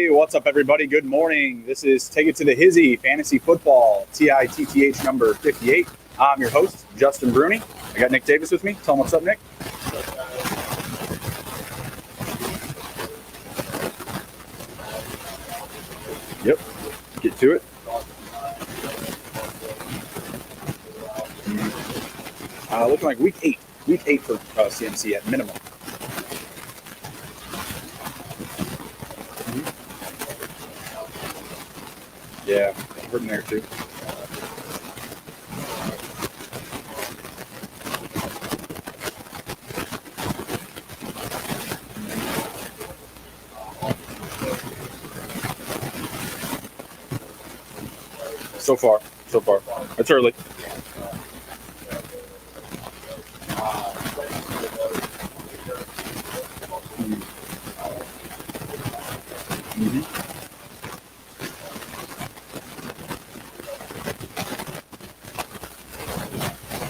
What's up, everybody? Good morning. This is Take It to the Hizzy Fantasy Football, TITTH number 58. I'm your host, Justin Bruni. I got Nick Davis with me. Tell him what's up, Nick. Yep. Get to it. Looking like week 8. Week 8 for CMC at minimum. Yeah, hurting there too. So far. It's early.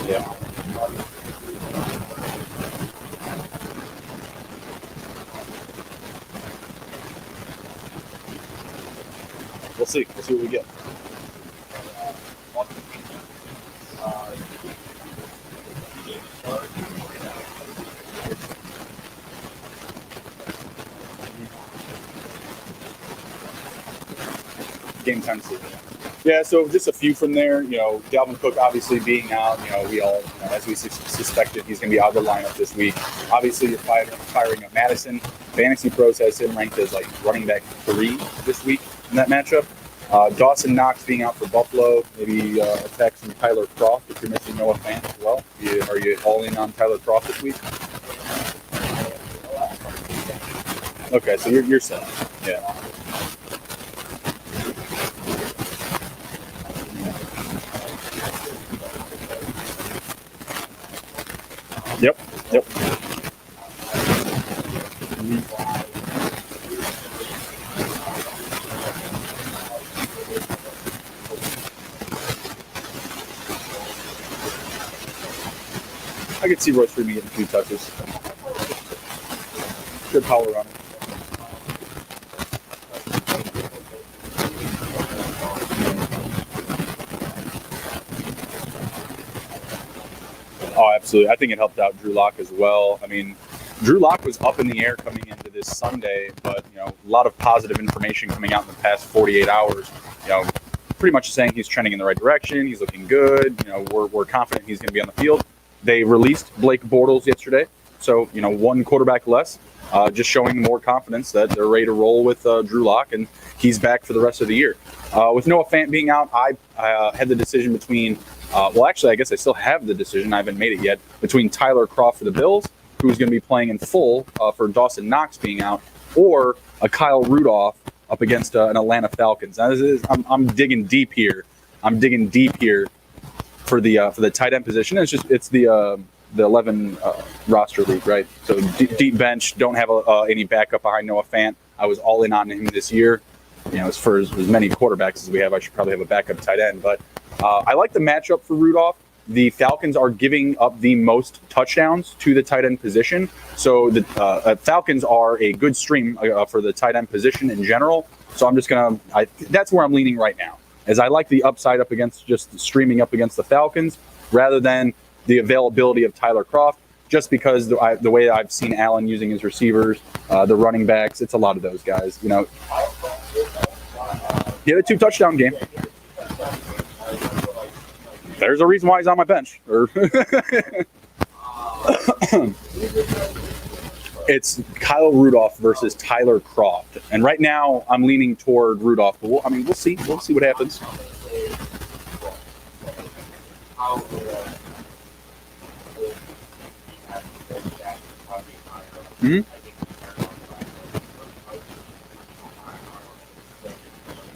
Yeah. We'll see. We'll see what we get. Game time sleep. Yeah, so just a few from there. Dalvin Cook obviously being out. We all, as we suspected, he's going to be out of the lineup this week. Obviously, you're firing up Madison. Fantasy Pros has him ranked as like running back 3 this week in that matchup. Dawson Knox being out for Buffalo. Maybe attack some Tyler Kroft if you're missing Noah Fant as well. Are you all in on Tyler Kroft this week? Okay, so you're set. Yeah. Yep. I could see Royce Freeman getting 2 touches. Good power runner. Oh, absolutely. I think it helped out Drew Lock as well. I mean, Drew Lock was up in the air coming into this Sunday, but, a lot of positive information coming out in the past 48 hours. Pretty much saying he's trending in the right direction. He's looking good. We're confident he's going to be on the field. They released Blake Bortles yesterday, so, 1 quarterback less, just showing more confidence that they're ready to roll with Drew Lock, and he's back for the rest of the year. With Noah Fant being out, I had the decision between I guess I still have the decision. I haven't made it yet. Between Tyler Kroft for the Bills, who's going to be playing in full for Dawson Knox being out, or a Kyle Rudolph up against an Atlanta Falcons. Now, I'm digging deep here. For the tight end position. It's the 11 roster league, right? So deep bench. Don't have any backup behind Noah Fant. I was all in on him this year. As for as many quarterbacks as we have, I should probably have a backup tight end, but. I like the matchup for Rudolph. The Falcons are giving up the most touchdowns to the tight end position. So the Falcons are a good stream for the tight end position in general. So I'm just that's where I'm leaning right now, as I like the upside up against just streaming up against the Falcons rather than the availability of Tyler Kroft, just because the way I've seen Allen using his receivers, the running backs, it's a lot of those guys. He had a 2 touchdown game. There's a reason why he's on my bench. It's Kyle Rudolph versus Tyler Kroft, and right now I'm leaning toward Rudolph. But we'll see. We'll see what happens.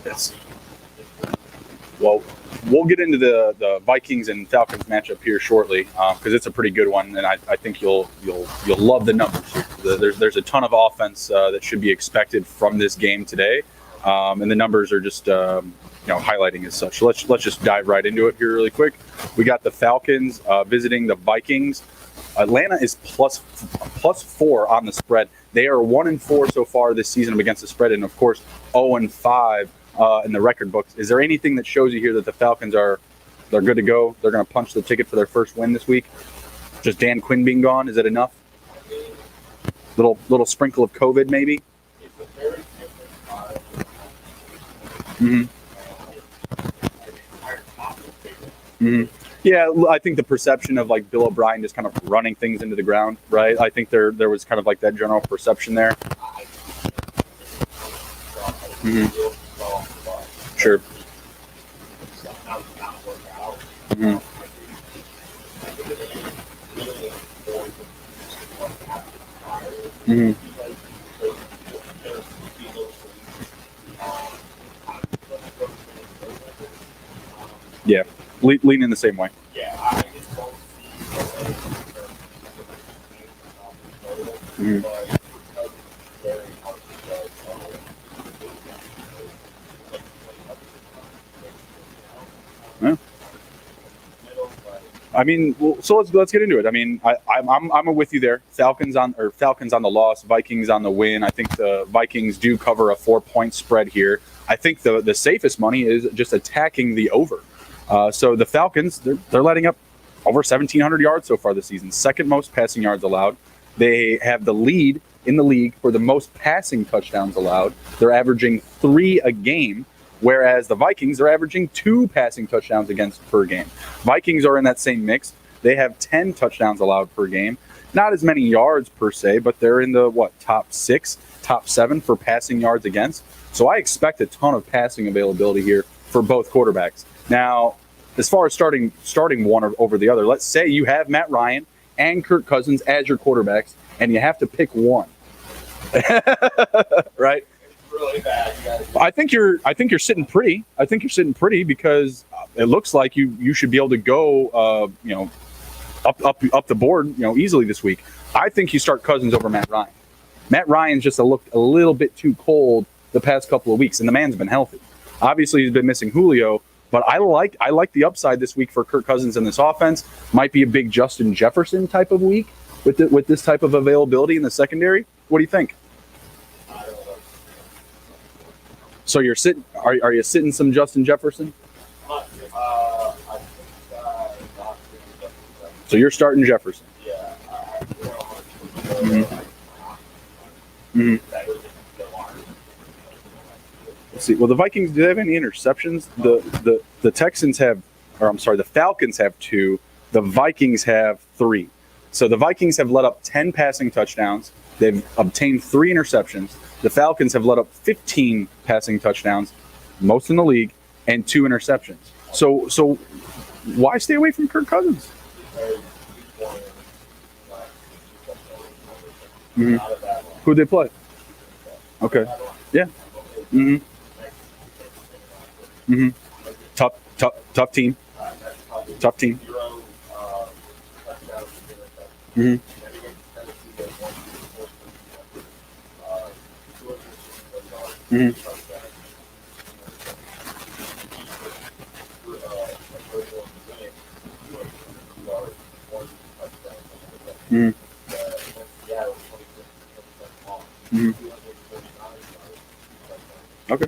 Yes. Well, we'll get into the Vikings and Falcons matchup here shortly because it's a pretty good one, and I think you'll love the numbers here. There's a ton of offense that should be expected from this game today, and the numbers are just highlighting as such. So let's just dive right into it here really quick. We got the Falcons visiting the Vikings. Atlanta is plus 4 on the spread. They are 1-4 so far this season against the spread, and of course 0-5 in the record books. Is there anything that shows you here that the Falcons they're good to go? They're going to punch the ticket for their first win this week? Just Dan Quinn being gone, is it enough? Little sprinkle of COVID maybe? Mm-hmm. Mm-hmm. Yeah, I think the perception of like Bill O'Brien just kind of running things into the ground, right? I think there was kind of like that general perception there. Mm-hmm. Sure. Mm-hmm. Mm-hmm. Yeah, lean in the same way. Mm-hmm. Yeah. I mean, so let's get into it. I mean, I'm with you there. Falcons on the loss, Vikings on the win. I think the Vikings do cover a 4-point spread here. I think the safest money is just attacking the over. So the Falcons, they're letting up over 1,700 yards so far this season, second most passing yards allowed. They have the lead in the league for the most passing touchdowns allowed. They're averaging 3 a game, whereas the Vikings are averaging 2 passing touchdowns against per game. Vikings are in that same mix. They have 10 touchdowns allowed per game. Not as many yards per se, but they're in the top 6, top 7 for passing yards against. So I expect a ton of passing availability here for both quarterbacks. Now, as far as starting one over the other, let's say you have Matt Ryan and Kirk Cousins as your quarterbacks, and you have to pick one. Right? It's really bad. I think you're sitting pretty. I think you're sitting pretty because it looks like you should be able to go up the board easily this week. I think you start Cousins over Matt Ryan. Matt Ryan's just looked a little bit too cold the past couple of weeks, and the man's been healthy. Obviously, he's been missing Julio, but I like the upside this week for Kirk Cousins in this offense. Might be a big Justin Jefferson type of week with this type of availability in the secondary. What do you think? So you're sitting? Are you sitting some Justin Jefferson? So you're starting Jefferson. Yeah. Mm-hmm. Let's see. Well, the Vikings, do they have any interceptions? The Texans have, the Falcons have 2. The Vikings have 3. So the Vikings have let up 10 passing touchdowns. They've obtained 3 interceptions. The Falcons have let up 15 passing touchdowns, most in the league, and 2 interceptions. So why stay away from Kirk Cousins? Mm-hmm. Who'd they play? Okay. Yeah. Mm-hmm. Mm-hmm. Tough team. Tough team. Mm-hmm. Mm-hmm. Mm-hmm. Mm-hmm. Okay.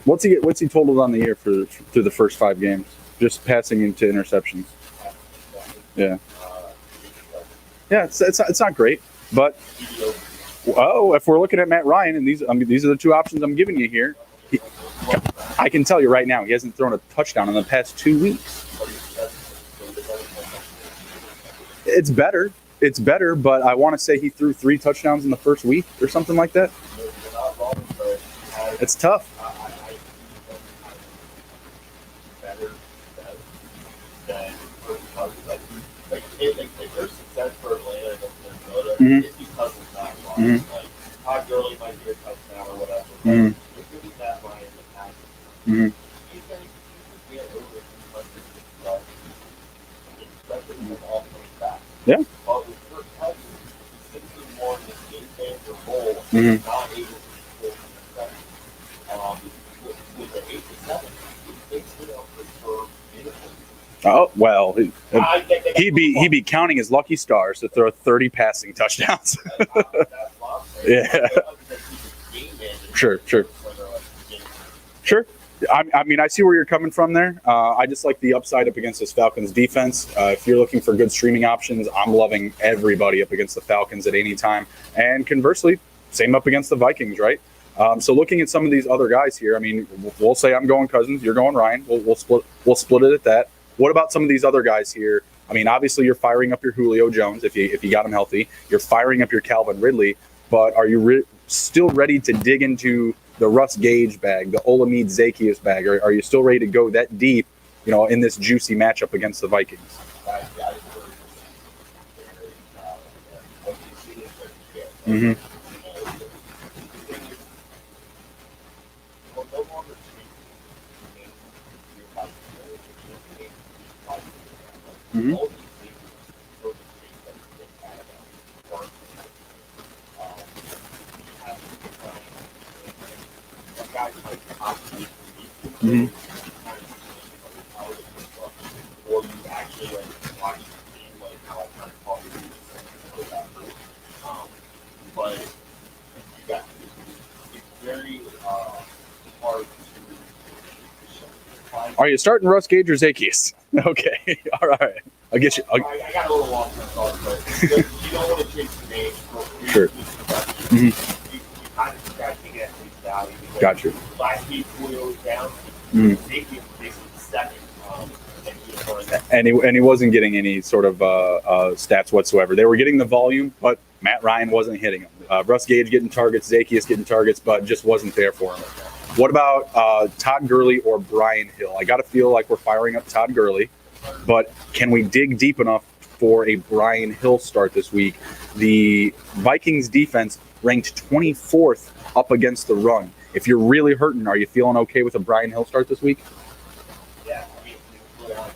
What's he totaled on the year through the first 5 games? Just passing into interceptions. Yeah. Yeah, it's not great, but if we're looking at Matt Ryan, and these are the 2 options I'm giving you here, I can tell you right now he hasn't thrown a touchdown in the past 2 weeks. It's better, but I want to say he threw 3 touchdowns in the first week or something like that. It's tough. If there's success for Atlanta against Minnesota, Mm-hmm. it's because of that line. Mm-hmm. Like, Todd Gurley might be a touchdown or whatever. Mm-hmm. If it was that line in the past, Mm-hmm. he's going to Yeah. But with Kirk Cousins, he's simply more in this game manager role, Mhm. not able to control the effect. With the 8 to 7, he takes it up for innocence. Oh well, He'd he'd be counting his lucky stars to throw 30 passing touchdowns. That's what I'm saying. Yeah. Sure. Sure. I mean, I see where you're coming from there. I just like the upside up against this Falcons defense. If you're looking for good streaming options, I'm loving everybody up against the Falcons at any time. And conversely, same up against the Vikings, right? So looking at some of these other guys here, I mean, we'll say I'm going Cousins, you're going Ryan. We'll split it at that. What about some of these other guys here? I mean, obviously you're firing up your Julio Jones if you got him healthy. You're firing up your Calvin Ridley, but are you still ready to dig into the Russ Gage bag, the Olamide Zaccheaus bag? Are you still ready to go that deep, in this juicy matchup against the Vikings? Mm-hmm. Mm-hmm. Mm-hmm. But it's very hard to. Are you starting Russ Gage or Zaccheaus? Okay, all right. I'll get you. I got a little long-term thought, but you don't want to chase the name. Sure. You kind of just got to take it at face value. Got you. Last week, Julio was down. Safety was basically second. And he wasn't getting any sort of stats whatsoever. They were getting the volume, but Matt Ryan wasn't hitting them. Russ Gage getting targets, Zaccheaus getting targets, but just wasn't there for him. What about Todd Gurley or Brian Hill? I got to feel like we're firing up Todd Gurley, but can we dig deep enough for a Brian Hill start this week? The Vikings defense ranked 24th up against the run. If you're really hurting, are you feeling okay with a Brian Hill start this week? Yeah, I mean, we put out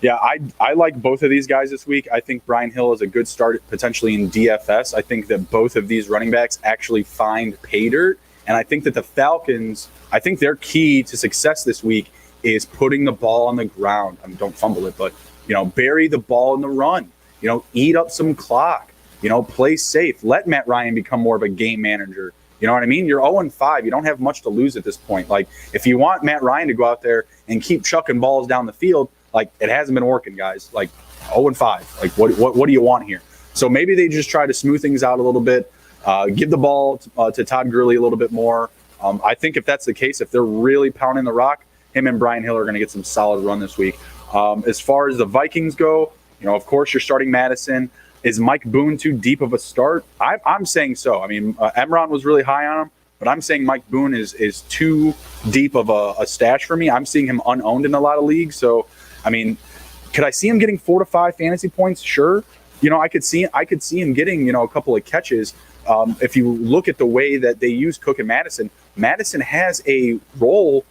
Yeah, I like both of these guys this week. I think Brian Hill is a good start potentially in DFS. I think that both of these running backs actually find pay dirt. And I think that the Falcons, I think their key to success this week is putting the ball on the ground. I mean, don't fumble it, but, bury the ball in the run. Eat up some clock. Play safe. Let Matt Ryan become more of a game manager. You know what I mean? You're 0-5. You don't have much to lose at this point. Like, if you want Matt Ryan to go out there and keep chucking balls down the field, like, it hasn't been working, guys. Like, 0-5. Like, what do you want here? So maybe they just try to smooth things out a little bit, give the ball to Todd Gurley a little bit more. I think if that's the case, if they're really pounding the rock, him and Brian Hill are going to get some solid run this week. As far as the Vikings go, of course, you're starting Madison. Is Mike Boone too deep of a start? I'm saying so. I mean, Emron was really high on him, but I'm saying Mike Boone is too deep of a stash for me. I'm seeing him unowned in a lot of leagues. So, I mean, could I see him getting 4 to 5 fantasy points? Sure. I could see him getting, a couple of catches. If you look at the way that they use Cook and Madison has a role,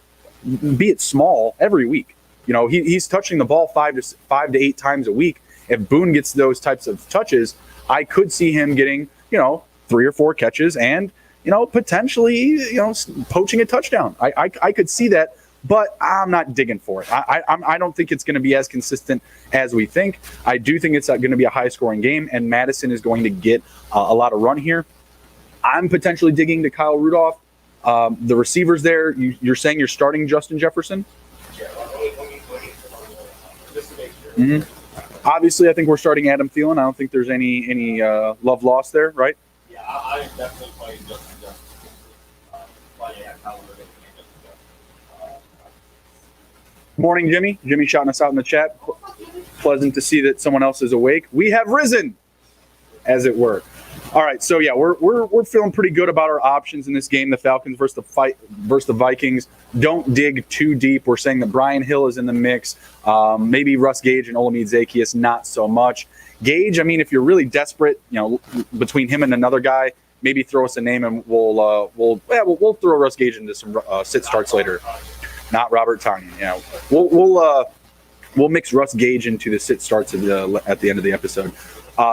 be it small, every week. He's touching the ball 5 to 8 times a week. If Boone gets those types of touches, I could see him getting, 3 or 4 catches and, potentially, poaching a touchdown. I could see that, but I'm not digging for it. I don't think it's going to be as consistent as we think. I do think it's going to be a high-scoring game, and Madison is going to get a lot of run here. I'm potentially digging to Kyle Rudolph. The receivers there, you're saying you're starting Justin Jefferson? Mm-hmm. Obviously, I think we're starting Adam Thielen. I don't think there's any love lost there, right? Yeah, I am definitely playing Justin Jefferson. Morning, Jimmy. Jimmy shouting us out in the chat. Pleasant to see that someone else is awake. We have risen, as it were. All right, so yeah, we're feeling pretty good about our options in this game. The Falcons versus the Vikings. Don't dig too deep. We're saying that Brian Hill is in the mix. Maybe Russ Gage and Olamide Zaccheaus, not so much. Gage, I mean, if you're really desperate, between him and another guy, maybe throw us a name and we'll throw Russ Gage into some sit starts later. Not Robert Tonyan. We'll mix Russ Gage into the sit starts at the end of the episode.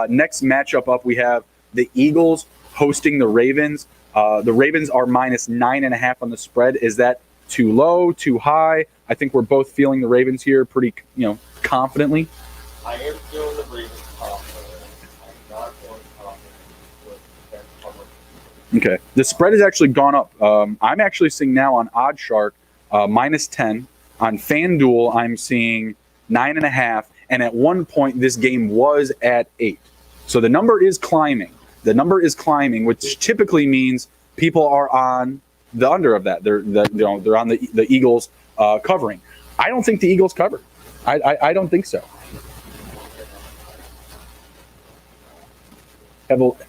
Next matchup up, we have the Eagles hosting the Ravens. The Ravens are -9.5 on the spread. Is that too low, too high? I think we're both feeling the Ravens here pretty, confidently. I am feeling the Ravens confident. I'm not feeling confident with their coverage. Okay. The spread has actually gone up. I'm actually seeing now on OddsShark -10. On FanDuel, I'm seeing 9.5. And at one point, this game was at 8. So the number is climbing. Which typically means people are on the under of that. They're on the Eagles covering. I don't think the Eagles cover. I don't think so.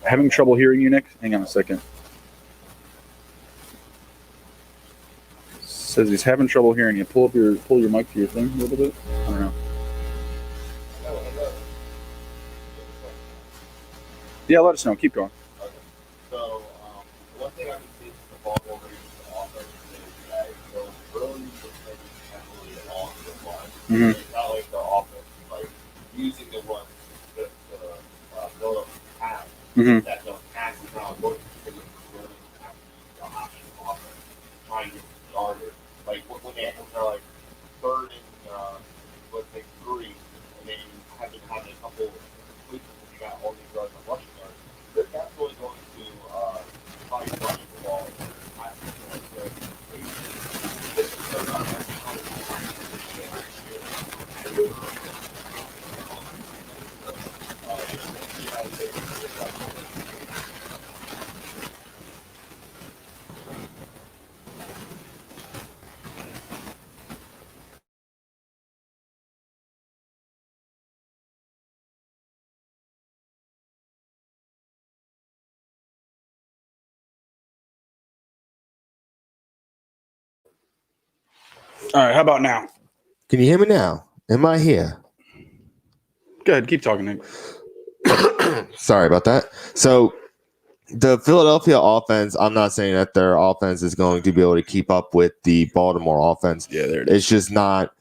Having trouble hearing you, Nick? Hang on a second. Says he's having trouble hearing you. Pull your mic to your thing a little bit. I don't know. Yeah, let us know. Keep going. Okay. So, one thing I can see from the Baltimore Ravens offense is that they're really depending heavily on the run. Mm-hmm. It's not like their offense is like using the run to build up the pass. Mm-hmm. That the pass is not working because it's really have to use the option offense trying to get started. Like when they're like third and let's say 3, and then you have to have a couple tweaks and you got all these yards on rushing yards. They're definitely going to probably rush the ball. All right, how about now? Can you hear me now? Am I here? Go ahead, keep talking, Nick. Sorry about that. So the Philadelphia offense, I'm not saying that their offense is going to be able to keep up with the Baltimore offense. Yeah, there it is. It's just not.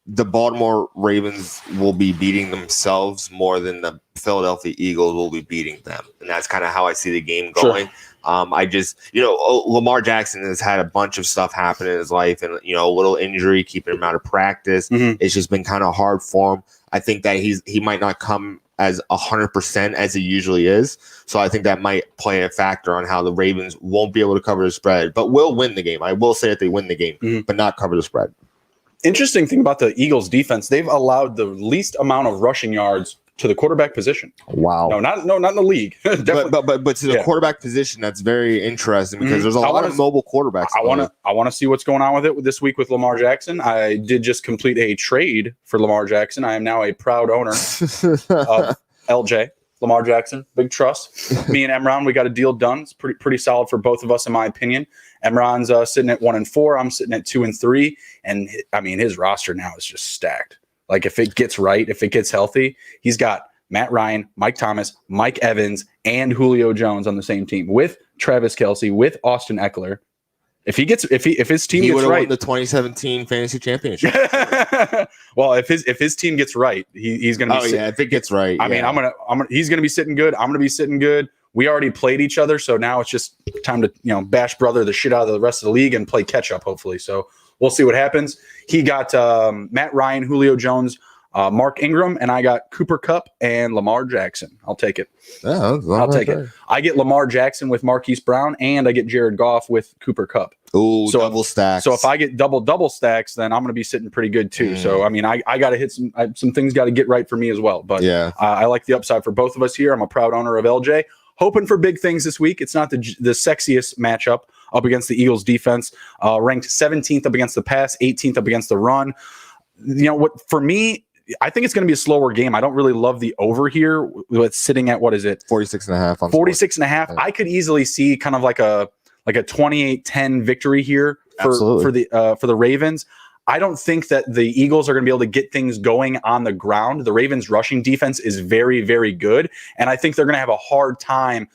The Baltimore Ravens will be beating themselves more than the Philadelphia Eagles will be beating them. And that's kind of how I see the game going. Sure. I just, Lamar Jackson has had a bunch of stuff happen in his life and, a little injury, keeping him out of practice. Mm-hmm. It's just been kind of hard for him. I think that he might not come as 100% as he usually is. So I think that might play a factor on how the Ravens won't be able to cover the spread, but will win the game. I will say that they win the game, mm-hmm. but not cover the spread. Interesting thing about the Eagles defense, they've allowed the least amount of rushing yards to the quarterback position. Wow. No, not in the league. but to the quarterback position, that's very interesting because there's a lot of mobile quarterbacks. I want to see what's going on with it this week with Lamar Jackson. I did just complete a trade for Lamar Jackson. I am now a proud owner of LJ. Lamar Jackson, big trust. Me and Emron, we got a deal done. It's pretty solid for both of us, in my opinion. Emron's sitting at 1-4. I'm sitting at 2-3. And I mean, his roster now is just stacked. Like if it gets right, if it gets healthy, he's got Matt Ryan, Mike Thomas, Mike Evans, and Julio Jones on the same team with Travis Kelce, with Austin Eckler. If his team gets right, won the 2017 fantasy championship. Well, if his team gets right, he's going to be. If it gets right, I mean, he's going to be sitting good. I'm going to be sitting good. We already played each other, so now it's just time to bash brother the shit out of the rest of the league and play catch up. Hopefully, so we'll see what happens. He got Matt Ryan, Julio Jones, Mark Ingram, and I got Cooper Kupp and Lamar Jackson. I'll take it. I'll take it. I get Lamar Jackson with Marquise Brown, and I get Jared Goff with Cooper Kupp. Ooh, so double stacks. So if I get double stacks, then I'm going to be sitting pretty good too. So I mean, I got to hit some things got to get right for me as well. But yeah, I like the upside for both of us here. I'm a proud owner of LJ. Hoping for big things this week. It's not the sexiest matchup up against the Eagles defense, ranked 17th up against the pass, 18th up against the run. What for me, I think it's going to be a slower game. I don't really love the over here. It's sitting at, what is it? 46.5 on 46.5. Yeah. I could easily see kind of like a 28-10 victory here for the Ravens. I don't think that the Eagles are going to be able to get things going on the ground. The Ravens' rushing defense is very, very good, and I think they're going to have a hard time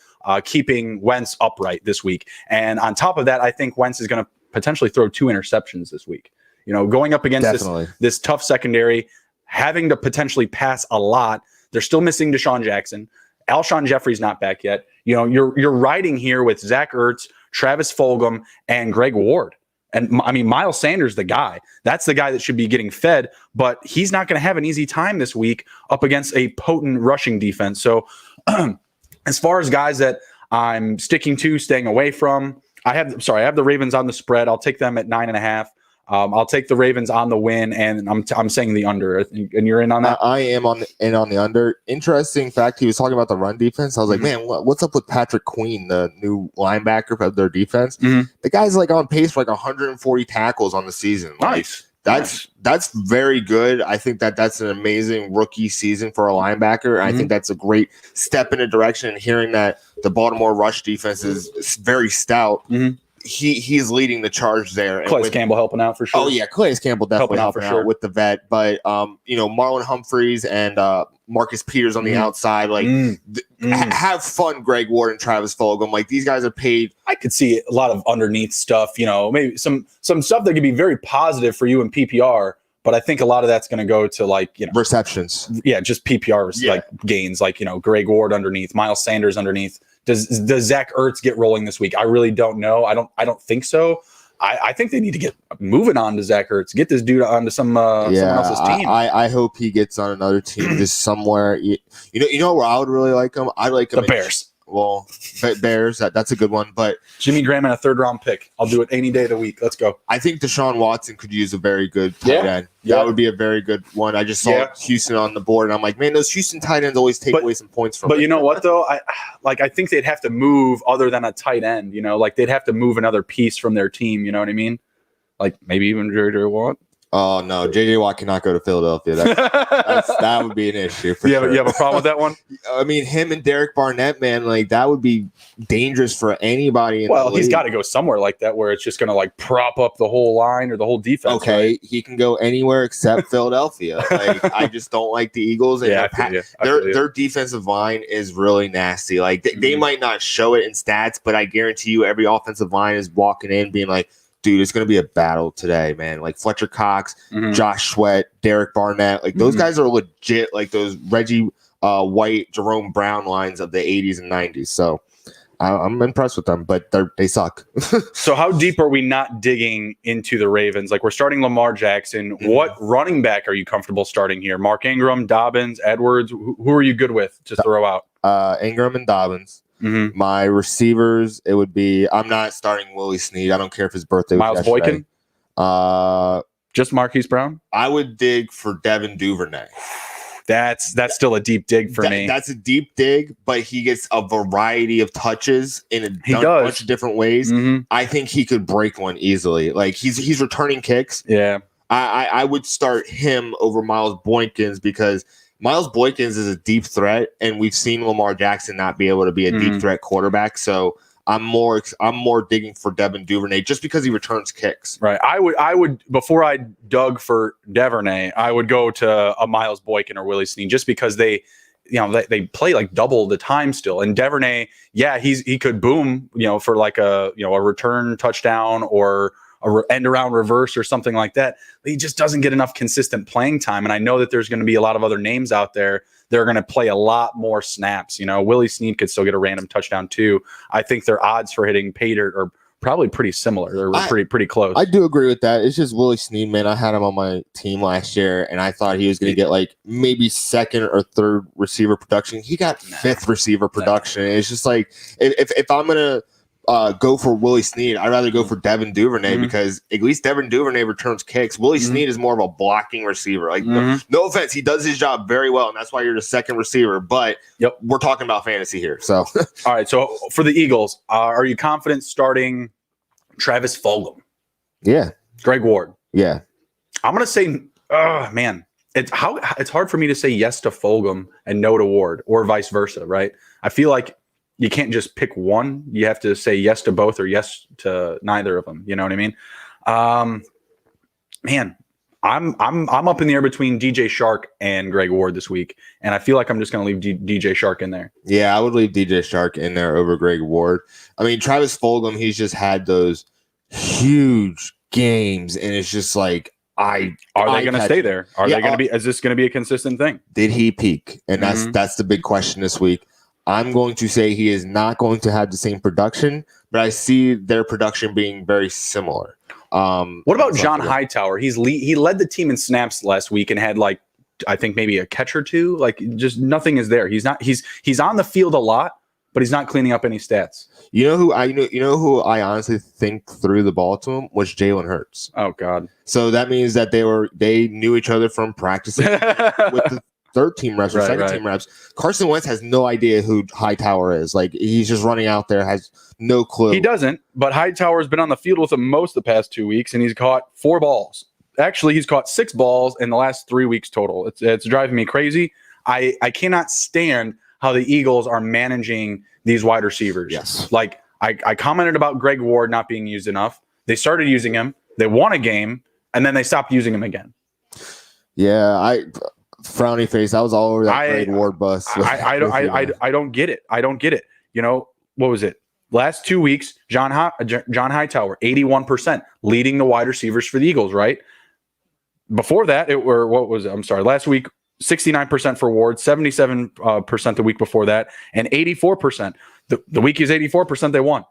keeping Wentz upright this week. And on top of that, I think Wentz is going to potentially throw 2 interceptions this week. Going up against this tough secondary, having to potentially pass a lot. They're still missing Deshaun Jackson. Alshon Jeffrey's not back yet. You're riding here with Zach Ertz, Travis Fulgham, and Greg Ward. And I mean, Miles Sanders, the guy. That's the guy that should be getting fed, but he's not going to have an easy time this week up against a potent rushing defense. So as far as guys that I'm staying away from, I have the Ravens on the spread. I'll take them at 9.5. I'll take the Ravens on the win, and I'm saying the under. And you're in on that? I am on the under. Interesting fact, he was talking about the run defense. I was like, man, what's up with Patrick Queen, the new linebacker of their defense? Mm-hmm. The guy's like on pace for like 140 tackles on the season. Nice. That's very good. I think that's an amazing rookie season for a linebacker. Mm-hmm. I think that's a great step in a direction. And hearing that the Baltimore rush defense is very stout. Mm-hmm. He's leading the charge there. Calais Campbell helping out for sure. Oh yeah, Calais Campbell definitely helping out with the vet. But Marlon Humphreys and Marcus Peters on the outside, have fun. Greg Ward and Travis Fulgham, like these guys are paid. I could see a lot of underneath stuff. Maybe some stuff that could be very positive for you in PPR. But I think a lot of that's going to go to receptions. Yeah, just PPR gains. Greg Ward underneath, Miles Sanders underneath. Does Zach Ertz get rolling this week? I really don't know. I don't think so. I think they need to get moving on to Zach Ertz. Get this dude onto someone else's team. I hope he gets on another team just somewhere. You know where I would really like him? I like him the Bears. Well, Bears, that's a good one. But Jimmy Graham and a 3rd-round pick. I'll do it any day of the week. Let's go. I think Deshaun Watson could use a very good tight end. Yeah. That would be a very good one. I just saw Houston on the board, and I'm like, man, those Houston tight ends always take away some points from. But you know what, though? I think they'd have to move other than a tight end. They'd have to move another piece from their team. You know what I mean? Like maybe even J.J. Watt. Oh no, J.J. Watt cannot go to Philadelphia. That would be an issue. You have a problem with that one? I mean, him and Derek Barnett, man, that would be dangerous for anybody. He's got to go somewhere like that where it's just going to prop up the whole line or the whole defense. Okay, right? He can go anywhere except Philadelphia. I just don't like the Eagles. And their defensive line is really nasty. They might not show it in stats, but I guarantee you, every offensive line is walking in being like, dude, it's going to be a battle today, man. Fletcher Cox, Josh Sweat, Derek Barnett. Those guys are legit, those Reggie White, Jerome Brown lines of the 80s and 90s. So I'm impressed with them, but they suck. So how deep are we not digging into the Ravens? We're starting Lamar Jackson. What running back are you comfortable starting here? Mark Ingram, Dobbins, Edwards? Who are you good with to throw out? Ingram and Dobbins. Mm-hmm. My receivers, it would be. I'm not starting Willie Snead. I don't care if his birthday was Miles yesterday. Boykin. Just Marquise Brown. I would dig for Devin Duvernay. That's still a deep dig for me. That's a deep dig, but he gets a variety of touches in a bunch of different ways. Mm-hmm. I think he could break one easily. He's returning kicks. Yeah, I would start him over Miles Boykins because Miles Boykins is a deep threat, and we've seen Lamar Jackson not be able to be a deep threat quarterback. So I'm more digging for Devin Duvernay just because he returns kicks. Right. I would before I dug for Duvernay, I would go to a Miles Boykin or Willie Snead just because they play double the time still. And Duvernay, he could boom, for a return touchdown or end around reverse or something like that. He just doesn't get enough consistent playing time. And I know that there's going to be a lot of other names out there that are going to play a lot more snaps. Willie Snead could still get a random touchdown too. I think their odds for hitting paid are probably pretty similar. They're pretty close. I do agree with that. It's just Willie Snead, man. I had him on my team last year, and I thought he was going to get maybe 2nd or 3rd receiver production. He got 5th receiver production. It's just if I'm going to go for Willie Snead, I'd rather go for Devin Duvernay because at least Devin Duvernay returns kicks. Willie Snead is more of a blocking receiver. No offense, he does his job very well, and that's why you're the 2nd receiver. But we're talking about fantasy here. So, all right. So for the Eagles, are you confident starting Travis Fulgham? Yeah. Greg Ward? Yeah. I'm gonna say, man. it's hard for me to say yes to Fulgham and no to Ward, or vice versa, right? I feel like you can't just pick one. You have to say yes to both or yes to neither of them. You know what I mean? Man, I'm up in the air between DJ Shark and Greg Ward this week, and I feel like I'm just going to leave DJ Shark in there. Yeah, I would leave DJ Shark in there over Greg Ward. I mean, Travis Fulgham, he's just had those huge games, and it's just like, are they going to stay there? Are they going to be? Is this going to be a consistent thing? Did he peak? And that's the big question this week. I'm going to say he is not going to have the same production, but I see their production being very similar. What about John Hightower? He led the team in snaps last week and had I think maybe a catch or two. Just nothing is there. He's on the field a lot, but he's not cleaning up any stats. You know who I honestly think threw the ball to him was Jalen Hurts. Oh God! So that means that they knew each other from practicing with the third team reps or second team reps. Carson Wentz has no idea who Hightower is. He's just running out there, has no clue. He doesn't, but Hightower's been on the field with him most of the past 2 weeks, and he's caught 4 balls. Actually, he's caught 6 balls in the last 3 weeks total. It's driving me crazy. I cannot stand how the Eagles are managing these wide receivers. Yes. I commented about Greg Ward not being used enough. They started using him. They won a game, and then they stopped using him again. Yeah, frowny face. I was all over that Greg Ward bus. I don't get it. I don't get it. What was it? Last 2 weeks, John Hightower, 81%, leading the wide receivers for the Eagles, right? Before that, last week, 69% for Ward, 77% the week before that, and 84%. The week is 84%, they won.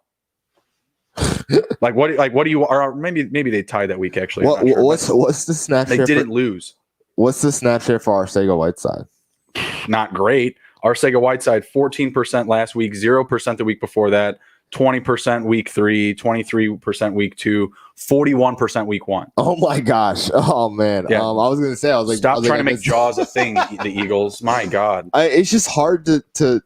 What do you, or maybe they tied that week actually. What's the snap share? They didn't lose. What's the snap share for Arcega-Whiteside? Not great. Arcega-Whiteside, 14% last week, 0% the week before that, 20% week 3, 23% week 2, 41% week 1. Oh my gosh. Oh man. Yeah. I was gonna say, stop trying to make Jaws a thing, the Eagles. My God. It's just hard to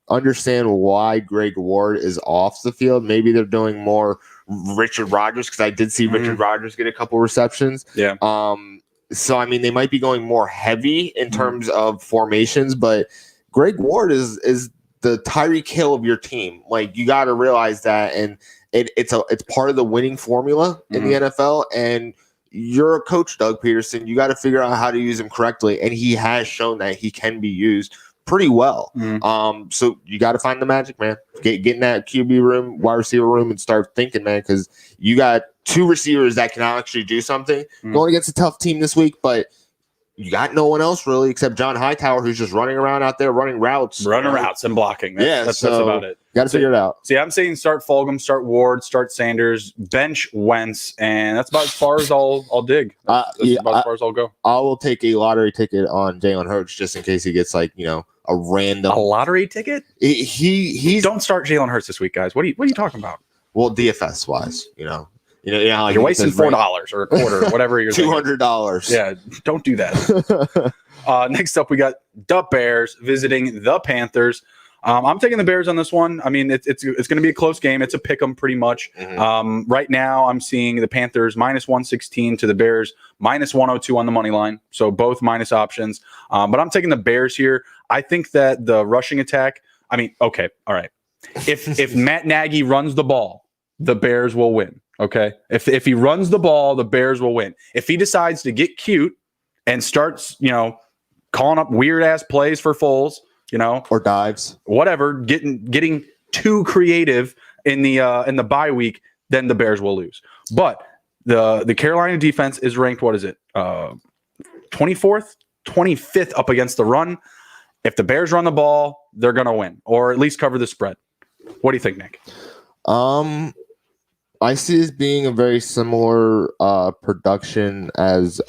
understand why Greg Ward is off the field. Maybe they're doing more Richard Rodgers, because I did see Richard Rodgers get a couple receptions. Yeah. So, I mean, they might be going more heavy in terms of formations, but Greg Ward is the Tyreek Hill of your team. You got to realize that, and it's part of the winning formula in the NFL. And you're a coach, Doug Peterson. You got to figure out how to use him correctly, and he has shown that he can be used pretty well. So you got to find the magic, man. Get in that QB room, wide receiver room, and start thinking, man, because you got 2 receivers that can actually do something. Going against a tough team this week, but you got no one else really except John Hightower, who's just running around out there running routes. And blocking. That's about it. Got to figure it out. See, I'm saying start Fulgham, start Ward, start Sanders, bench Wentz, and that's about as far as I'll dig. That's about as far as I'll go. I will take a lottery ticket on Jalen Hurts just in case he gets a lottery ticket. He don't start Jalen Hurts this week, guys. What are you talking about? Well, DFS wise, how you're wasting $4 or a quarter or whatever you're $200. Yeah, don't do that. Next up, we got the Bears visiting the Panthers. I'm taking the Bears on this one. I mean, it's going to be a close game. It's a pick 'em pretty much. Right now, I'm seeing the Panthers -116 to the Bears -102 on the money line. So both minus options. But I'm taking the Bears here. I think that the rushing attack. I mean, okay, all right. If Matt Nagy runs the ball, the Bears will win. Okay, if he runs the ball, the Bears will win. If he decides to get cute and starts, calling up weird ass plays for Foles, or dives, whatever, getting too creative in the bye week, then the Bears will lose. But the Carolina defense is ranked, what is it, 24th, 25th up against the run. If the Bears run the ball, they're gonna win, or at least cover the spread. What do you think, Nick? I see this being a very similar production as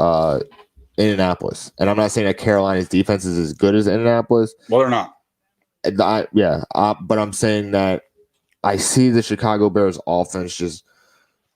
Indianapolis. And I'm not saying that Carolina's defense is as good as Indianapolis. Well, they're not. But I'm saying that I see the Chicago Bears offense just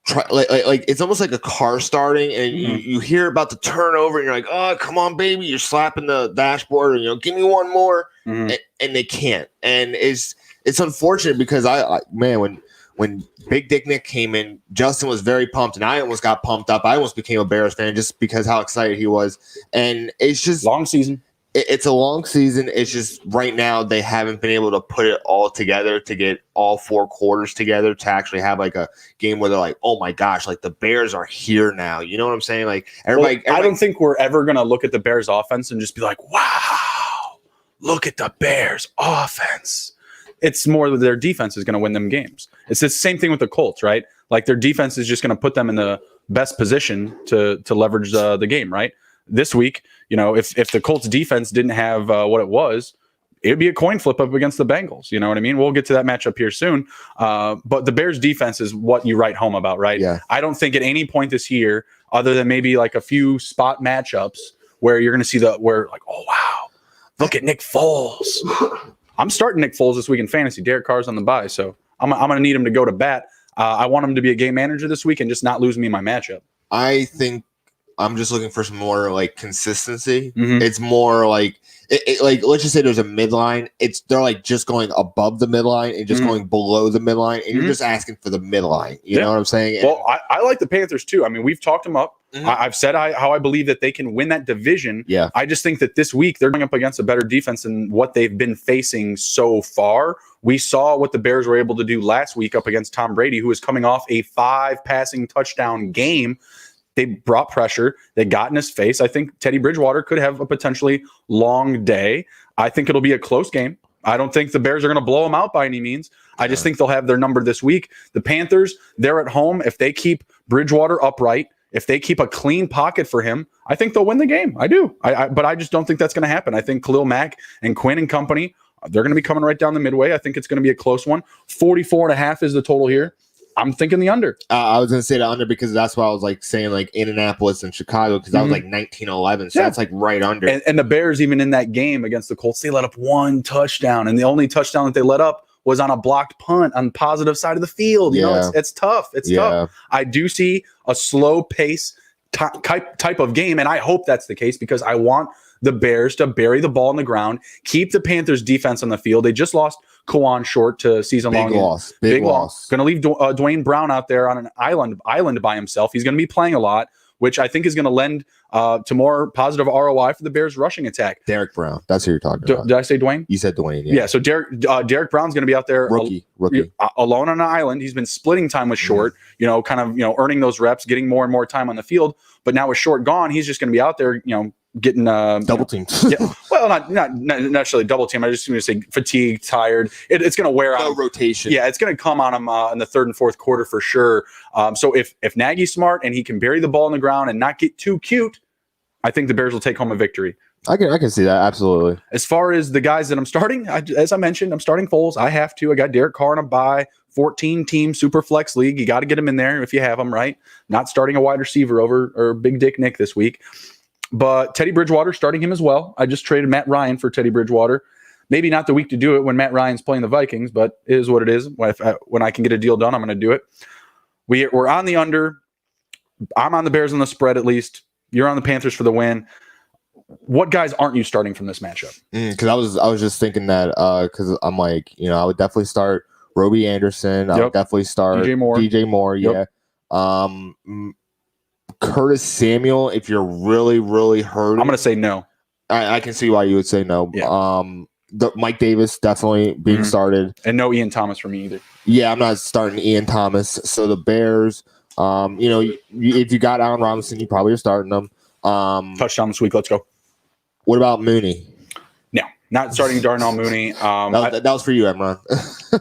try like it's almost like a car starting, and you hear about the turnover, and you're like, oh, come on, baby. You're slapping the dashboard, and give me one more, and they can't. And it's unfortunate because when when Big Dick Nick came in, Justin was very pumped, and I almost got pumped up. I almost became a Bears fan just because how excited he was. And it's just long season. It's a long season. It's just right now they haven't been able to put it all together to get all 4 quarters together to actually have like a game where they're like, oh my gosh, like the Bears are here now. You know what I'm saying? Like everybody. I don't think we're ever going to look at the Bears offense and just be like, wow, look at the Bears offense. It's more that their defense is going to win them games. It's the same thing with the Colts, right? Like their defense is just going to put them in the best position to leverage the game, right? This week, if the Colts defense didn't have what it was, it would be a coin flip up against the Bengals. You know what I mean? We'll get to that matchup here soon. But the Bears defense is what you write home about, right? Yeah. I don't think at any point this year, other than maybe like a few spot matchups where you're going to see oh, wow, look at Nick Foles. I'm starting Nick Foles this week in fantasy. Derek Carr's on the bye, so I'm going to need him to go to bat. I want him to be a game manager this week and just not lose me in my matchup. I think I'm just looking for some more like consistency. Mm-hmm. It's more like like let's just say there's a midline. They're like just going above the midline and just going below the midline, and you're just asking for the midline. You know what I'm saying? Well, I like the Panthers too. I mean, we've talked them up. I've said how I believe that they can win that division. Yeah. I just think that this week they're going up against a better defense than what they've been facing so far. We saw what the Bears were able to do last week up against Tom Brady, who was coming off a 5 passing touchdown game. They brought pressure. They got in his face. I think Teddy Bridgewater could have a potentially long day. I think it'll be a close game. I don't think the Bears are going to blow them out by any means. I just think they'll have their number this week. The Panthers, they're at home. If they keep Bridgewater upright, if they keep a clean pocket for him, I think they'll win the game. I do. But I just don't think that's going to happen. I think Khalil Mack and Quinn and company, they're going to be coming right down the midway. I think it's going to be a close one. 44.5 is the total here. I'm thinking the under. I was going to say the under because that's why I was like saying like Indianapolis and Chicago because that was like 19-11. So that's like right under. And the Bears, even in that game against the Colts, they let up 1 touchdown. And the only touchdown that they let up was on a blocked punt on the positive side of the field. You know, it's tough. It's tough. I do see a slow pace type of game. And I hope that's the case because I want the Bears to bury the ball on the ground, keep the Panthers defense on the field. They just lost Kawan Short to season-long. Big loss. Going to leave Dwayne Brown out there on an island by himself. He's going to be playing a lot, which I think is going to lend to more positive ROI for the Bears' rushing attack. Derek Brown. That's who you're talking about. Did I say Dwayne? You said Dwayne, yeah. So Derek Brown's going to be out there. Rookie. Alone on an island. He's been splitting time with Short, earning those reps, getting more and more time on the field. But now with Short gone, he's just going to be out there, getting double teamed. Well, not necessarily double team. I just going to say fatigued, tired. It's going to wear on rotation. Yeah, it's going to come on him in the 3rd and 4th quarter for sure. So if Nagy's smart and he can bury the ball on the ground and not get too cute, I think the Bears will take home a victory. I can see that absolutely. As far as the guys that I'm starting, as I mentioned, I'm starting Foles. I have to. I got Derek Carr on a bye. 14-team super flex league. You got to get him in there if you have him, right? Not starting a wide receiver or Big Dick Nick this week. But Teddy Bridgewater, starting him as well. I just traded Matt Ryan for Teddy Bridgewater. Maybe not the week to do it when Matt Ryan's playing the Vikings, but it is what it is. When I can get a deal done, I'm going to do it. We're on the under. I'm on the Bears on the spread at least. You're on the Panthers for the win. What guys aren't you starting from this matchup? Because I was just thinking that because I'm like, I would definitely start Roby Anderson. I would definitely start DJ Moore. Yep. Yeah. Curtis Samuel, if you're really, really hurt. I'm going to say no. I can see why you would say no. Yeah. Mike Davis definitely being started. And no Ian Thomas for me either. Yeah, I'm not starting Ian Thomas. So the Bears, if you got Allen Robinson, you probably are starting them. Touchdown this week. Let's go. What about Mooney? No, not starting Darnell Mooney. That was for you, Emron.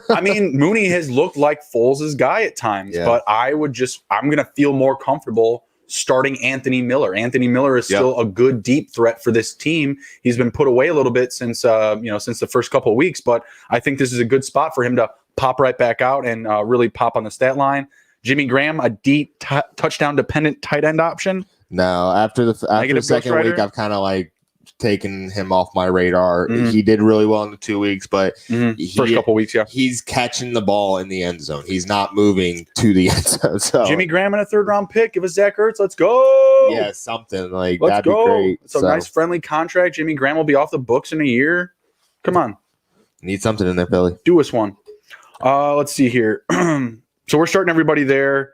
I mean, Mooney has looked like Foles' guy at times, but I'm going to feel more comfortable starting Anthony Miller. Anthony Miller is still a good deep threat for this team. He's been put away a little bit since the first couple of weeks, but I think this is a good spot for him to pop right back out and really pop on the stat line. Jimmy Graham, a deep touchdown dependent tight end option. No, after the second week, I've kind of like taken him off my radar. He did really well in the 2 weeks, but first couple weeks, he's catching the ball in the end zone. He's not moving to the end zone. So Jimmy Graham in a 3rd round pick. Give us Zach Ertz. Let's go. Yeah, something like let's that'd go. be great. It's a nice friendly contract. Jimmy Graham will be off the books in a year. Come on, need something in there, Philly. Do us one. Let's see here. So we're starting everybody there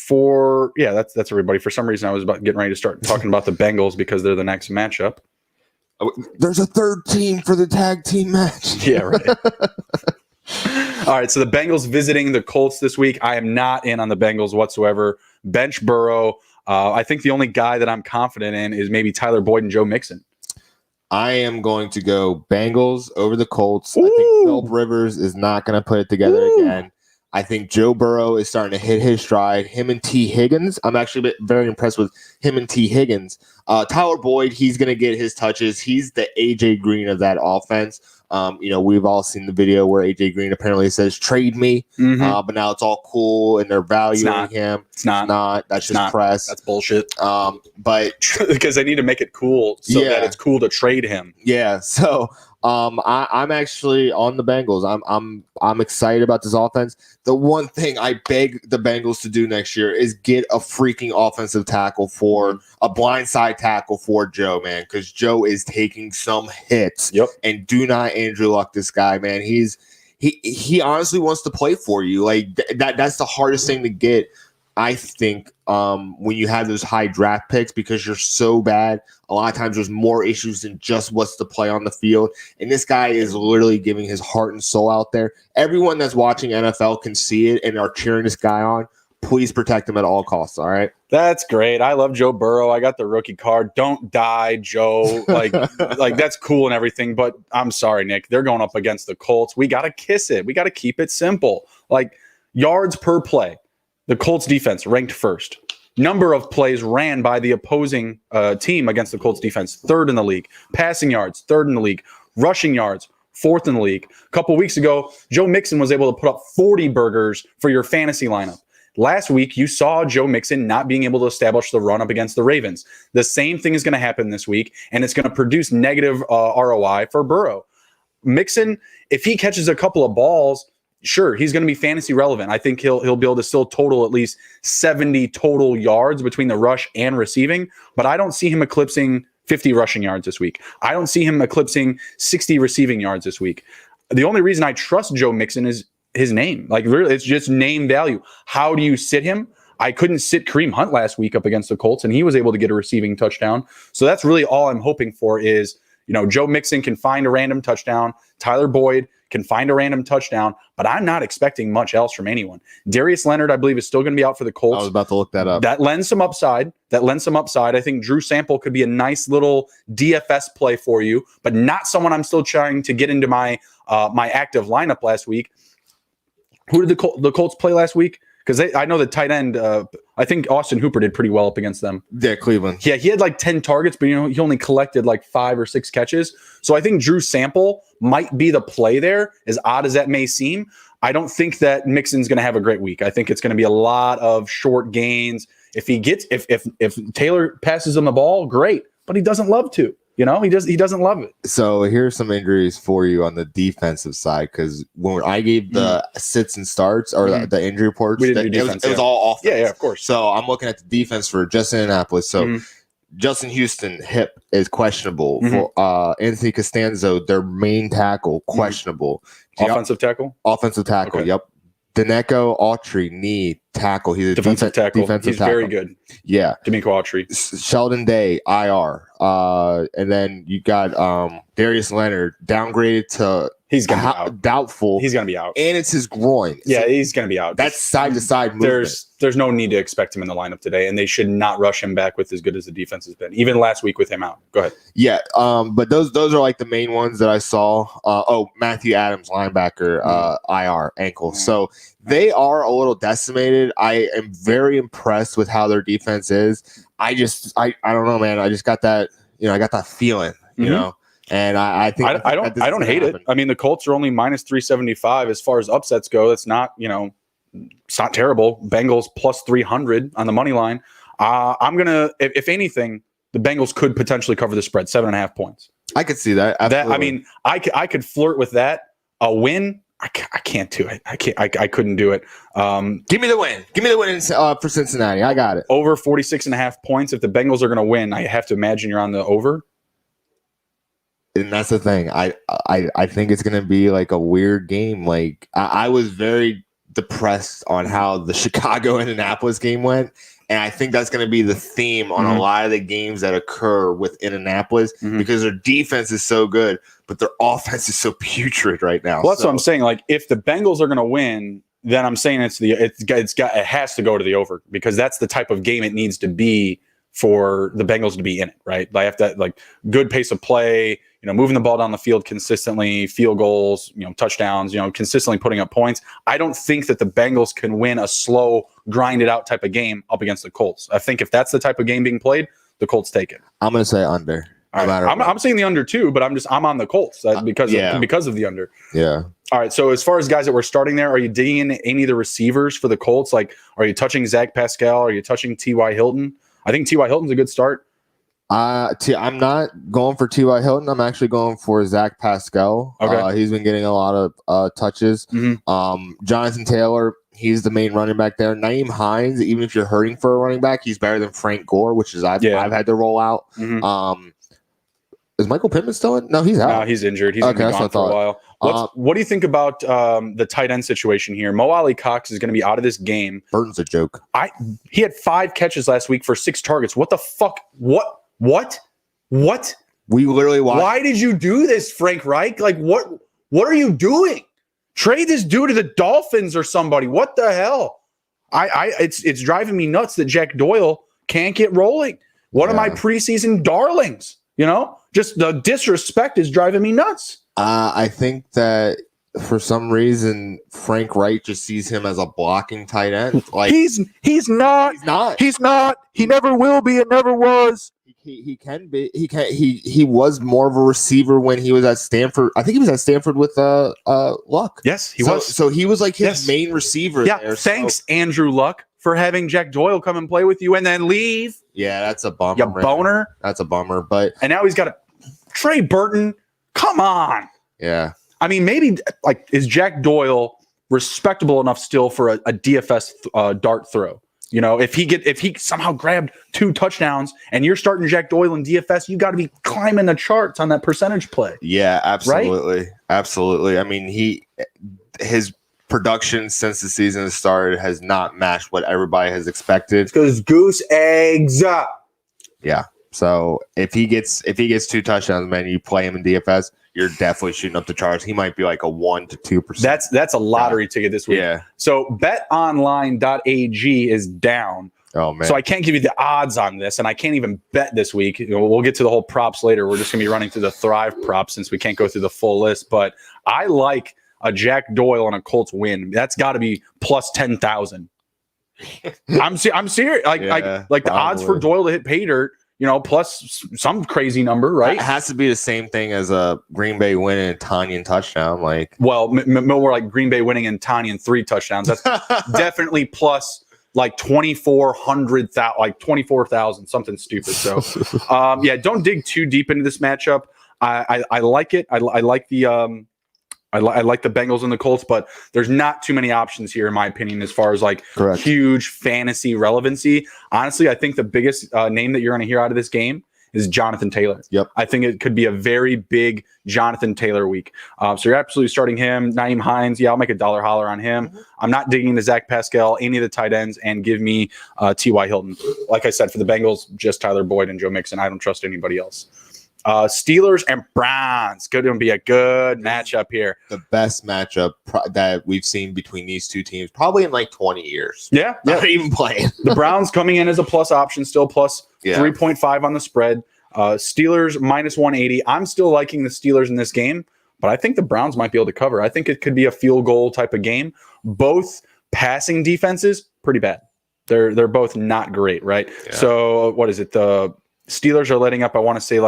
that's everybody. For some reason, I was getting ready to start talking about the Bengals because they're the next matchup. There's a third team for the tag team match. Yeah, right. All right, so the Bengals visiting the Colts this week. I am not in on the Bengals whatsoever. Bench Burrow. I think the only guy that I'm confident in is maybe Tyler Boyd and Joe Mixon. I am going to go Bengals over the Colts. Ooh. I think Philip Rivers is not going to put it together again. I think Joe Burrow is starting to hit his stride. Him and T. Higgins. I'm actually very impressed with him and T. Higgins. Tyler Boyd, he's going to get his touches. He's the A.J. Green of that offense. We've all seen the video where A.J. Green apparently says, trade me. But now it's all cool and they're valuing him. It's not. That's just press. That's bullshit. But because they need to make it cool so that it's cool to trade him. Yeah. So I'm actually on the Bengals. I'm excited about this offense. The one thing I beg the Bengals to do next year is get a freaking offensive tackle for a blindside tackle for Joe, man, because Joe is taking some hits. Yep. And do not Andrew Luck this guy, man. He honestly wants to play for you. Like that's the hardest thing to get. I think when you have those high draft picks, because you're so bad, a lot of times there's more issues than just what's the play on the field. And this guy is literally giving his heart and soul out there. Everyone that's watching NFL can see it and are cheering this guy on. Please protect him at all costs, all right? That's great. I love Joe Burrow. I got the rookie card. Don't die, Joe. Like that's cool and everything, but I'm sorry, Nick. They're going up against the Colts. We got to kiss it. We got to keep it simple. Like yards per play. The Colts defense ranked first. Number of plays ran by the opposing team against the Colts defense, third in the league. Passing yards, third in the league. Rushing yards, fourth in the league. A couple weeks ago, Joe Mixon was able to put up 40 burgers for your fantasy lineup. Last week, you saw Joe Mixon not being able to establish the run up against the Ravens. The same thing is going to happen this week, and it's going to produce negative ROI for Burrow. Mixon, if he catches a couple of balls, sure, he's going to be fantasy relevant. I think he'll be able to still total at least 70 total yards between the rush and receiving, but I don't see him eclipsing 50 rushing yards this week. I don't see him eclipsing 60 receiving yards this week. The only reason I trust Joe Mixon is his name. Like, really, it's just name value. How do you sit him? I couldn't sit Kareem Hunt last week up against the Colts, and he was able to get a receiving touchdown. So that's really all I'm hoping for is, Joe Mixon can find a random touchdown. Tyler Boyd can find a random touchdown, but I'm not expecting much else from anyone. Darius Leonard, I believe, is still going to be out for the Colts. I was about to look that up. That lends some upside. I think Drew Sample could be a nice little DFS play for you, but not someone I'm still trying to get into my active lineup last week. Who did the Colts play last week? Because I know the tight end, I think Austin Hooper did pretty well up against them. Yeah, Cleveland. Yeah, he had like 10 targets, but he only collected like 5 or 6 catches. So I think Drew Sample might be the play there, as odd as that may seem. I don't think that Mixon's going to have a great week. I think it's going to be a lot of short gains. If Taylor passes him the ball, great, but he doesn't love to. He doesn't love it. So here's some injuries for you on the defensive side, because when I gave the sits and starts or the injury reports, it was all offense. Yeah, of course. So I'm looking at the defense for just Indianapolis. So Justin Houston, hip is questionable. For Anthony Costanzo, their main tackle, questionable. Offensive tackle? Offensive tackle, okay. Yep. Daneko Autry, knee tackle. He's a defensive tackle. He's tackle. Very good. Yeah. D'Amico Autry. Sheldon Day, IR. And then you got Darius Leonard downgraded to he's gonna be out. Doubtful. He's gonna be out. And it's his groin. Yeah, he's gonna be out. That's side to side movement. There's no need to expect him in the lineup today, and they should not rush him back with as good as the defense has been. Even last week with him out. Go ahead. Yeah, but those are like the main ones that I saw. Matthew Adams, linebacker, IR ankle. So they are a little decimated. I am very impressed with how their defense is. I don't know, man. I just got that, I got that feeling, you know. And I think I don't hate it. I mean, the Colts are only minus 375 as far as upsets go. That's not, it's not terrible. Bengals plus 300 on the money line. I'm gonna, if anything, the Bengals could potentially cover the spread, 7.5 points. I could see that. Absolutely. I could flirt with that. A win. I can't do it. I couldn't do it. Give me the win. Give me the win for Cincinnati. I got it. Over 46.5 points. If the Bengals are going to win, I have to imagine you're on the over. And that's the thing. I think it's going to be like a weird game. Like I was very depressed on how the Chicago-Indianapolis game went. And I think that's going to be the theme on a lot of the games that occur with Indianapolis because their defense is so good, but their offense is so putrid right now. Well, that's what I'm saying. Like, if the Bengals are going to win, then I'm saying it has to go to the over because that's the type of game it needs to be for the Bengals to be in it, right? They have to good pace of play, moving the ball down the field consistently, field goals, touchdowns, consistently putting up points. I don't think that the Bengals can win a slow, grinded out type of game up against the Colts. I think if that's the type of game being played, the Colts take it. I'm going to say under. All right. I'm saying the under too, but I'm on the Colts because of the under. Yeah. All right. So as far as guys that we're starting there, are you digging in any of the receivers for the Colts? Like, are you touching Zach Pascal? Are you touching T.Y. Hilton? I think T.Y. Hilton's a good start. I'm not going for T.Y. Hilton. I'm actually going for Zach Pascal. Okay. He's been getting a lot of touches. Jonathan Taylor, he's the main running back there. Nyheim Hines, even if you're hurting for a running back, he's better than Frank Gore, which is I've had to roll out. Is Michael Pittman still in? No, he's out. No, he's injured. He's going to be gone for a while. What do you think about the tight end situation here? Mo Ali Cox is going to be out of this game. Burton's a joke. He had 5 catches last week for 6 targets. What the fuck? What? We literally watched. Why did you do this, Frank Reich? Like, what are you doing? Trade this dude to the Dolphins or somebody. What the hell? It's driving me nuts that Jack Doyle can't get rolling. One of my preseason darlings, just the disrespect is driving me nuts. I think that for some reason Frank Wright just sees him as a blocking tight end. Like he's not. He never will be. It never was. He can be. He was more of a receiver when he was at Stanford. I think he was at Stanford with Luck. Yes, he was. So he was like his main receiver. Yeah. There, thanks, Andrew Luck, for having Jack Doyle come and play with you and then leave. Yeah, that's a bummer. You boner. That's a bummer. And now he's got Trey Burton. Come on. Yeah. I mean, maybe is Jack Doyle respectable enough still for a DFS dart throw? If he somehow grabbed 2 touchdowns and you're starting Jack Doyle in DFS, you got to be climbing the charts on that percentage play. Yeah, absolutely. Right? Absolutely. I mean, his production since the season has started has not matched what everybody has expected. Because goose eggs up. Yeah. So if he gets 2 touchdowns, man, you play him in DFS, you're definitely shooting up the charts. He might be like a 1 to 2%. That's a lottery ticket this week. Yeah. So betonline.ag is down. Oh man. So I can't give you the odds on this, and I can't even bet this week. We'll get to the whole props later. We're just gonna be running through the Thrive props since we can't go through the full list. But I like a Jack Doyle and a Colts win. That's got to be plus 10,000. I'm serious. Like the odds for Doyle to hit pay dirt. Plus some crazy number, right? It has to be the same thing as a Green Bay winning and Tanyan touchdown. More like Green Bay winning and Tanyan 3 touchdowns. That's definitely plus 24,000, something stupid. So, don't dig too deep into this matchup. I like it. I like the I like the Bengals and the Colts, but there's not too many options here, in my opinion, as far as huge fantasy relevancy. Honestly, I think the biggest name that you're going to hear out of this game is Jonathan Taylor. Yep. I think it could be a very big Jonathan Taylor week. So you're absolutely starting him. Nyheim Hines, I'll make a dollar holler on him. I'm not digging into Zach Pascal, any of the tight ends, and give me T.Y. Hilton. Like I said, for the Bengals, just Tyler Boyd and Joe Mixon. I don't trust anybody else. Steelers and Browns. Going to be a good matchup here. The best matchup that we've seen between these two teams probably in 20 years. Yeah. Not even playing. The Browns coming in as a plus option, still plus 3.5 on the spread. Steelers minus 180. I'm still liking the Steelers in this game, but I think the Browns might be able to cover. I think it could be a field goal type of game. Both passing defenses, pretty bad. They're both not great, right? Yeah. So what is it? The Steelers are letting up, I want to say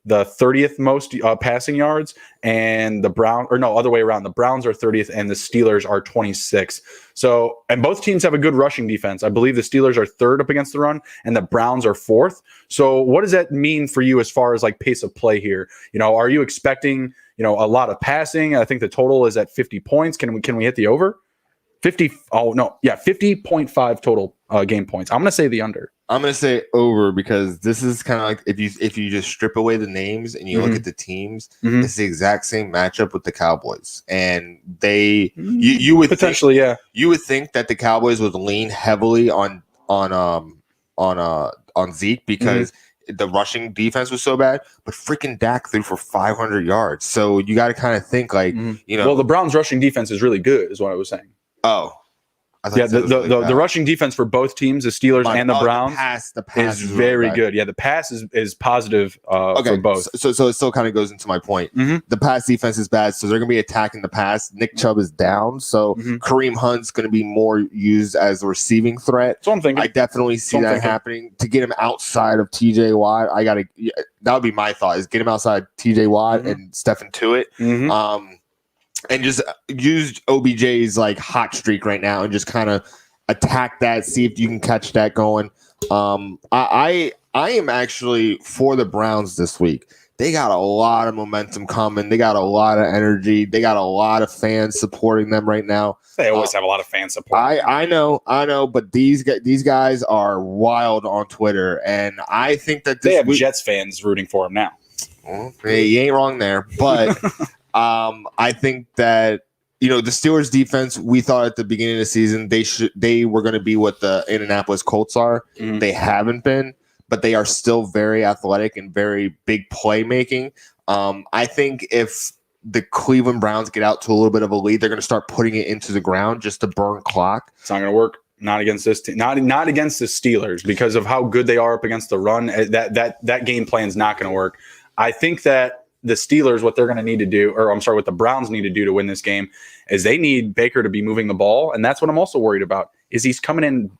the 30th most passing yards, and the other way around. The Browns are 30th and the Steelers are 26th. So, and both teams have a good rushing defense. I believe the Steelers are 3rd up against the run and the Browns are 4th. So what does that mean for you as far as pace of play here? Are you expecting, a lot of passing? I think the total is at 50 points. Can we hit the over? 50. Oh no. Yeah. 50.5 total game points. I'm going to say the under. I'm gonna say over because this is kind of like if you just strip away the names and you look at the teams, it's the exact same matchup with the Cowboys, and you would potentially you would think that the Cowboys would lean heavily on Zeke because the rushing defense was so bad, but freaking Dak threw for 500 yards. So you got to kind of think like, Well, the Browns' rushing defense is really good, is what I was saying. Oh, the rushing defense for both teams, the Steelers and the Browns, the pass is very good. Yeah, the pass is positive for both. So it still kind of goes into my point. The pass defense is bad, so they're going to be attacking the pass. Nick Chubb is down, so Kareem Hunt's going to be more used as a receiving threat. So I'm thinking. I definitely see that happening. To get him outside of TJ Watt, that would be my thought, is get him outside TJ Watt and Stephen Tuitt. And just use OBJ's like hot streak right now and just kind of attack that, see if you can catch that going. I am actually for the Browns this week. They got a lot of momentum coming. They got a lot of energy. They got a lot of fans supporting them right now. They always have a lot of fan support. I know, but these guys are wild on Twitter, and I think that they have Jets fans rooting for them now. Well, hey, you ain't wrong there, but. I think that the Steelers defense, we thought at the beginning of the season they were going to be what the Indianapolis Colts are. They haven't been, but they are still very athletic and very big playmaking. I think if the Cleveland Browns get out to a little bit of a lead, they're going to start putting it into the ground just to burn clock. It's not going to work. Not against this team. Not against the Steelers because of how good they are up against the run. That game plan is not going to work. I think that the Steelers, what they're going to need to do, what the Browns need to do to win this game is they need Baker to be moving the ball. And that's what I'm also worried about is he's coming in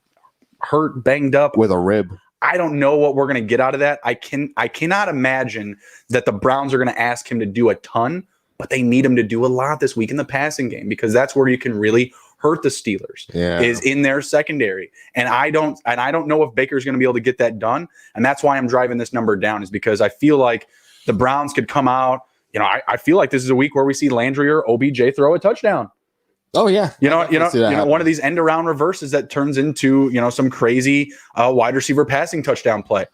hurt, banged up with a rib. I don't know what we're going to get out of that. I cannot imagine that the Browns are going to ask him to do a ton, but they need him to do a lot this week in the passing game because that's where you can really hurt the Steelers is in their secondary. And I don't know if Baker's going to be able to get that done. And that's why I'm driving this number down is because I feel like the Browns could come out. I feel like this is a week where we see Landry or OBJ throw a touchdown. Oh yeah, one of these end around reverses that turns into some crazy wide receiver passing touchdown play.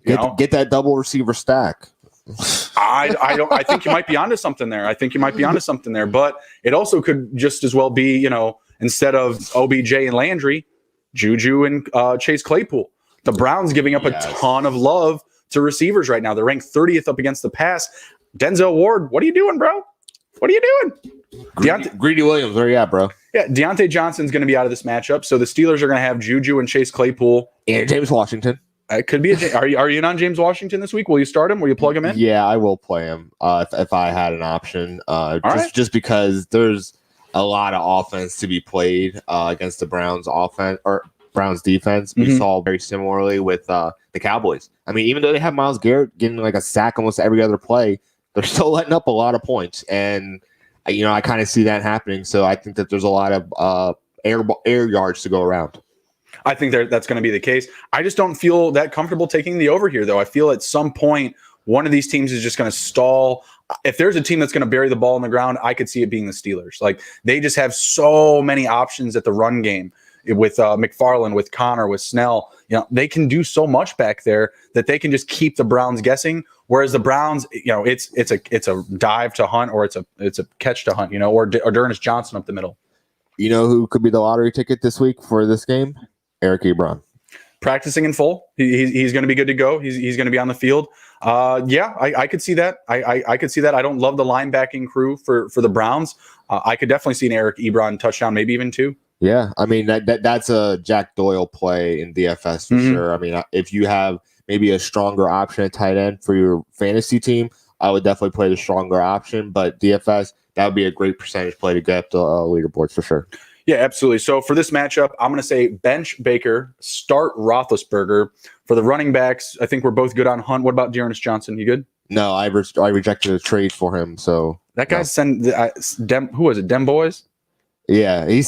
Get that double receiver stack. I think you might be onto something there. But it also could just as well be instead of OBJ and Landry, Juju and Chase Claypool. The Browns giving up a ton of love to receivers right now. They're ranked 30th up against the pass. Denzel Ward, what are you doing, bro? What are you doing? Greedy Williams, where you at, bro? Yeah, Deontay Johnson's going to be out of this matchup. So the Steelers are going to have Juju and Chase Claypool. And James Washington. It could be are you in on James Washington this week? Will you start him? Will you plug him in? Yeah, I will play him if I had an option. Just because there's a lot of offense to be played against the Browns offense or Browns defense. We saw very similarly with the Cowboys. I mean, even though they have Myles Garrett getting like a sack almost every other play, they're still letting up a lot of points. And, I kind of see that happening. So I think that there's a lot of air yards to go around. I think that's going to be the case. I just don't feel that comfortable taking the over here, though. I feel at some point one of these teams is just going to stall. If there's a team that's going to bury the ball on the ground, I could see it being the Steelers. Like they just have so many options at the run game with McFarland, with Connor, with Snell. They can do so much back there that they can just keep the Browns guessing. Whereas the Browns, it's a dive to Hunt or it's a catch to Hunt, or D'Ernest Johnson up the middle. You know who could be the lottery ticket this week for this game? Eric Ebron. Practicing in full. He's going to be good to go. He's going to be on the field. I could see that. I could see that. I don't love the linebacking crew for the Browns. I could definitely see an Eric Ebron touchdown, maybe even two. Yeah, I mean that's a Jack Doyle play in DFS for sure. I mean, if you have maybe a stronger option at tight end for your fantasy team, I would definitely play the stronger option. But DFS, that would be a great percentage play to get up the leaderboards for sure. Yeah, absolutely. So for this matchup, I'm going to say bench Baker, start Roethlisberger. For the running backs, I think we're both good on Hunt. What about D'Ernest Johnson? You good? No, I rejected a trade for him. So that guy's who was it? Dem Boys? Yeah, he's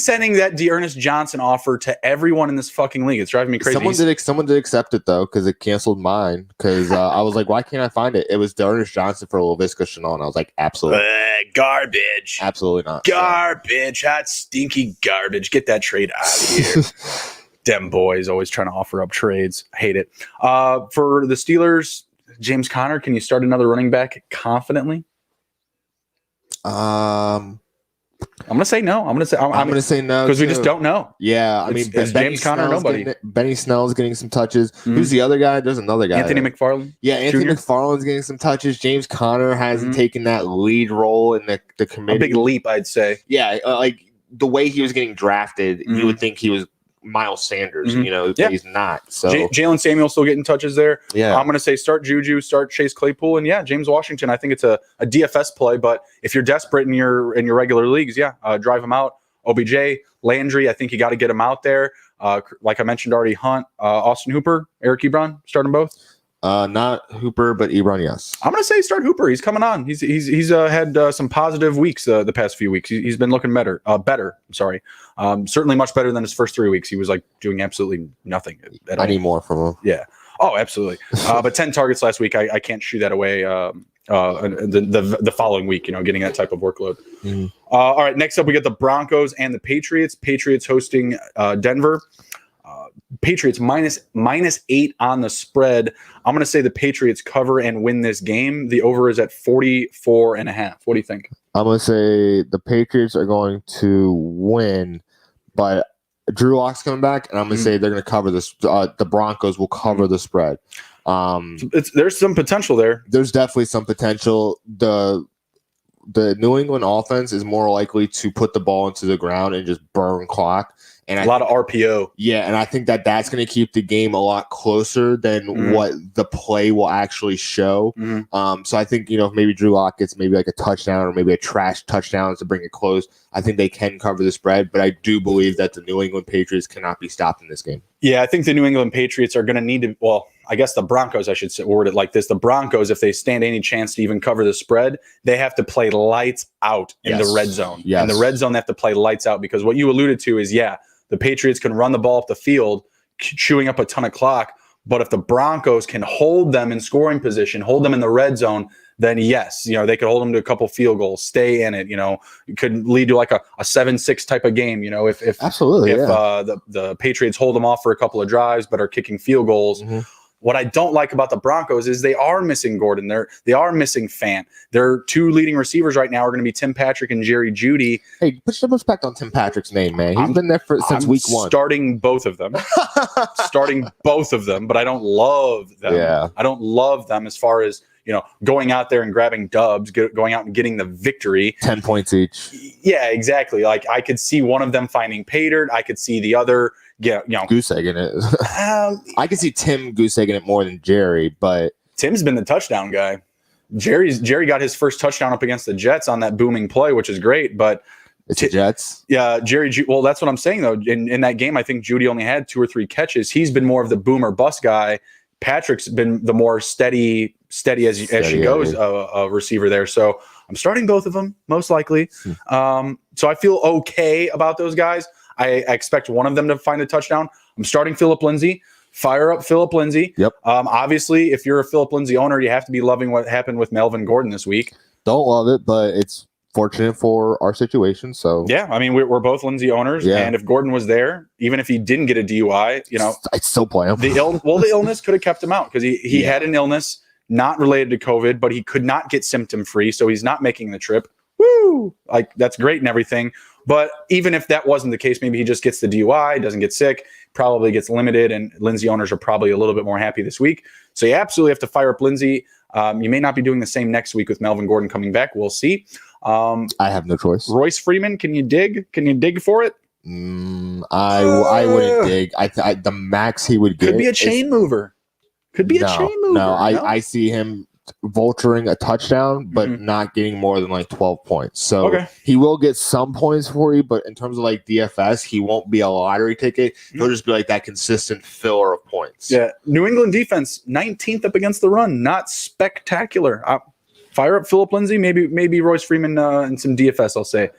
sending that D'Ernest Johnson offer to everyone in this fucking league. It's driving me crazy. Someone did accept it though because it canceled mine because I was like, why can't I find it? It was D'Ernest Johnson for Laviska Shenault. I was like, absolutely garbage, absolutely not garbage, hot stinky garbage. Get that trade out of here. Dem boys always trying to offer up trades. Hate it. For the Steelers, James Conner, can you start another running back confidently? I'm gonna say no. I'm gonna say no because we just don't know. Yeah, it's James Conner or nobody. Benny Snell's getting some touches. Mm-hmm. Who's the other guy? There's another guy. Anthony McFarland. Yeah, Anthony McFarland's getting some touches. James Conner hasn't taken that lead role in the committee. A big leap, I'd say. Yeah, like the way he was getting drafted, you would think he was Miles Sanders, but he's not. So Jalen Samuel still getting touches there. Yeah, I'm going to say start Juju, start Chase Claypool, and James Washington. I think it's a DFS play, but if you're desperate in your regular leagues, drive him out. OBJ, Landry, I think you got to get him out there. Like I mentioned already, Hunt, Austin Hooper, Eric Ebron, start them both. Not Hooper, but Ebron, yes. I'm going to say start Hooper. He's coming on. He's had some positive weeks the past few weeks. He's been looking better. Certainly much better than his first 3 weeks. He was like doing absolutely nothing at all. I need more from him. Yeah. Oh, absolutely. But 10 targets last week. I can't shoo that away. The following week, getting that type of workload. Mm-hmm. All right. Next up, we got the Broncos and the Patriots. Patriots hosting Denver. Patriots -8 on the spread. I'm going to say the Patriots cover and win this game. The over is at 44.5. What do you think? I'm going to say the Patriots are going to win, but Drew Lock's coming back, and I'm going to say they're going to cover this. The Broncos will cover the spread. There's some potential there. There's definitely some potential. The New England offense is more likely to put the ball into the ground and just burn clock. And a lot of RPO. Yeah, and I think that's going to keep the game a lot closer than what the play will actually show. So I think, maybe Drew Lock gets maybe like a touchdown or maybe a trash touchdown to bring it close. I think they can cover the spread, but I do believe that the New England Patriots cannot be stopped in this game. Yeah, I think the New England Patriots are going to need to, well, I guess the Broncos, I should word it like this. The Broncos, if they stand any chance to even cover the spread, they have to play lights out in the red zone. Yes. In the red zone, they have to play lights out because what you alluded to is, the Patriots can run the ball up the field, chewing up a ton of clock. But if the Broncos can hold them in scoring position, hold them in the red zone, then yes, they could hold them to a couple field goals, stay in it. It could lead to like a 7-6 type of game. If absolutely, if the Patriots hold them off for a couple of drives but are kicking field goals. What I don't like about the Broncos is they are missing Gordon. They are missing Fant. Their two leading receivers right now are going to be Tim Patrick and Jerry Jeudy. Hey, put some respect on Tim Patrick's name, man. He's been there since week one. Starting both of them. But I don't love them. Yeah. I don't love them as far as, going out there and grabbing dubs, going out and getting the victory. 10 points each. Yeah, exactly. Like I could see one of them finding pay dirt. I could see the other goose egging it. I can see Tim goose egging it more than Jerry, but Tim's been the touchdown guy. Jerry got his first touchdown up against the Jets on that booming play, which is great. But it's the Jets. Yeah, Well, that's what I'm saying though. In that game, I think Jeudy only had 2 or 3 catches. He's been more of the boom or bust guy. Patrick's been the more steady as she goes a receiver there. So I'm starting both of them most likely. So I feel okay about those guys. I expect one of them to find a touchdown. I'm starting Phillip Lindsay. Fire up Phillip Lindsay. Yep. Obviously, if you're a Phillip Lindsay owner, you have to be loving what happened with Melvin Gordon this week. Don't love it, but it's fortunate for our situation. So yeah, we're both Lindsay owners, and if Gordon was there, even if he didn't get a DUI, I'd still play him. The illness could have kept him out because he had an illness not related to COVID, but he could not get symptom free, so he's not making the trip. Woo! Like that's great and everything. But even if that wasn't the case, maybe he just gets the DUI, doesn't get sick, probably gets limited, and Lindsay owners are probably a little bit more happy this week. So you absolutely have to fire up Lindsay. You may not be doing the same next week with Melvin Gordon coming back. We'll see. I have no choice. Royce Freeman, can you dig? Can you dig for it? I wouldn't dig. The max he would get could be a chain mover. Could be a chain mover. No, I see him vulturing a touchdown, but not getting more than like 12 points. So he will get some points for you, but in terms of like DFS, he won't be a lottery ticket. He'll just be like that consistent filler of points. Yeah. New England defense, 19th up against the run. Not spectacular. Fire up Phillip Lindsay, maybe Royce Freeman and some DFS, I'll say.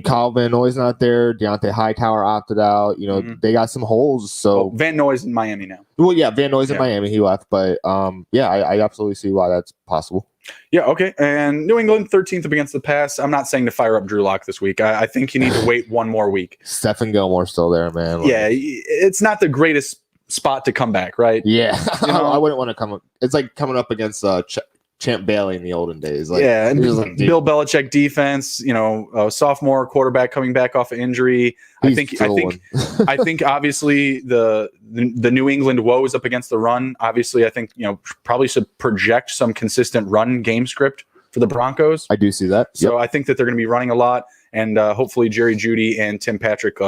Kyle Van Noy's not there. Deontay Hightower opted out. They got some holes. So Van Noy's in Miami now. Well, yeah, Van Noy's in Miami. He left, but I absolutely see why that's possible. Yeah, okay. And New England 13th up against the pass. I'm not saying to fire up Drew Lock this week. I think you need to wait one more week. Stephen Gilmore's still there, man. Like, Yeah, it's not the greatest spot to come back, right? Yeah. You know? I wouldn't want to come up. It's like coming up against Champ Bailey in the olden days. Like, yeah, and like, Bill Belichick defense, sophomore quarterback coming back off of injury. I think obviously the New England woes up against the run. Obviously, I think probably should project some consistent run game script for the Broncos. I do see that. So I think that they're going to be running a lot, and hopefully Jerry Jeudy and Tim Patrick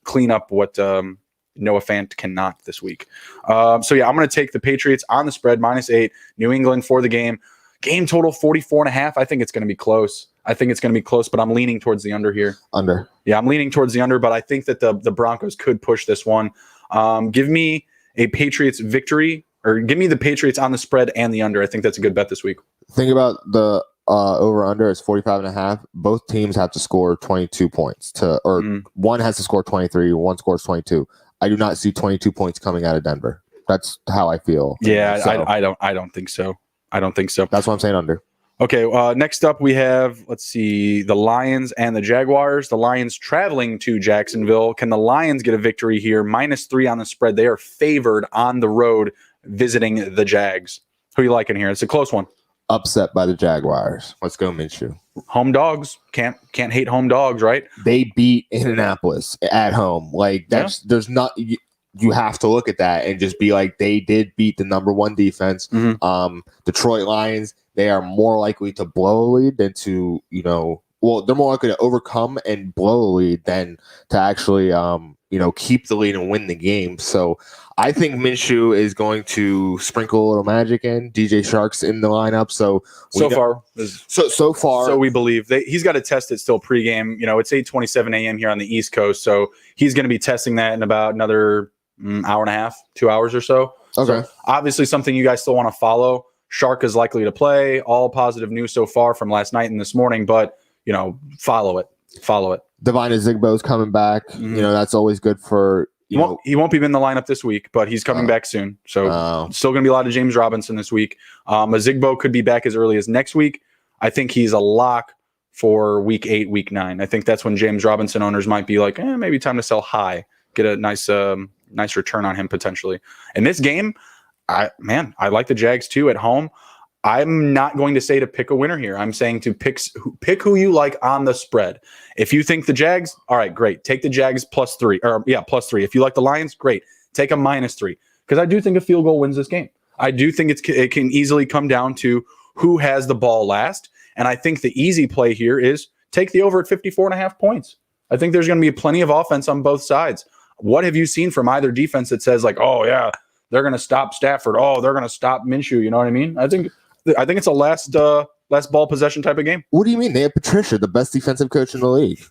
clean up what Noah Fant cannot this week. I'm going to take the Patriots on the spread -8. New England for the game. Game total 44.5. I think it's going to be close. But I'm leaning towards the under here. Under. Yeah, I'm leaning towards the under, but I think that the Broncos could push this one. Give me a Patriots victory, or give me the Patriots on the spread and the under. I think that's a good bet this week. Think about the over-under is 45.5. Both teams have to score 22 points one has to score 23, one scores 22. I do not see 22 points coming out of Denver. That's how I feel. Yeah, so. I don't think so. That's why I'm saying under. Okay, next up we have, the Lions and the Jaguars. The Lions traveling to Jacksonville. Can the Lions get a victory here? -3 on the spread. They are favored on the road visiting the Jags. Who are you liking here? It's a close one. Upset by the Jaguars. Let's go, Minshew. Home dogs. Can't hate home dogs, right? They beat Indianapolis at home. Like, there's not... You have to look at that and just be like, they did beat the number one defense. Mm-hmm. Detroit Lions, they are more likely to blow a lead than to, they're more likely to overcome and blow a lead than to actually, keep the lead and win the game. So I think Minshew is going to sprinkle a little magic in. DJ Shark's in the lineup. So far. So we believe he's got to test it still pregame. It's 8:27 a.m. here on the East Coast. So he's going to be testing that in about another hour and a half, 2 hours or so. Okay. So obviously something you guys still want to follow. Shark is likely to play. All positive news so far from last night and this morning, but follow it. Divine Zigbo's coming back. Mm-hmm. That's always good for he won't be in the lineup this week, but he's coming back soon. So still going to be a lot of James Robinson this week. Zigbo could be back as early as next week. I think he's a lock for week 8, week 9. I think that's when James Robinson owners might be like, maybe time to sell high, get a nice return on him potentially. In this game, I like the Jags too at home. I'm not going to say to pick a winner here. I'm saying to pick who you like on the spread. If you think the Jags, all right, great. Take the Jags +3 +3. If you like the Lions, great. Take a -3 because I do think a field goal wins this game. I do think it can easily come down to who has the ball last. And I think the easy play here is take the over at 54.5 points. I think there's going to be plenty of offense on both sides. What have you seen from either defense that says like, oh yeah, they're going to stop Stafford. Oh, they're going to stop Minshew. You know what I mean? I think it's a last ball possession type of game. What do you mean? They have Patricia, the best defensive coach in the league.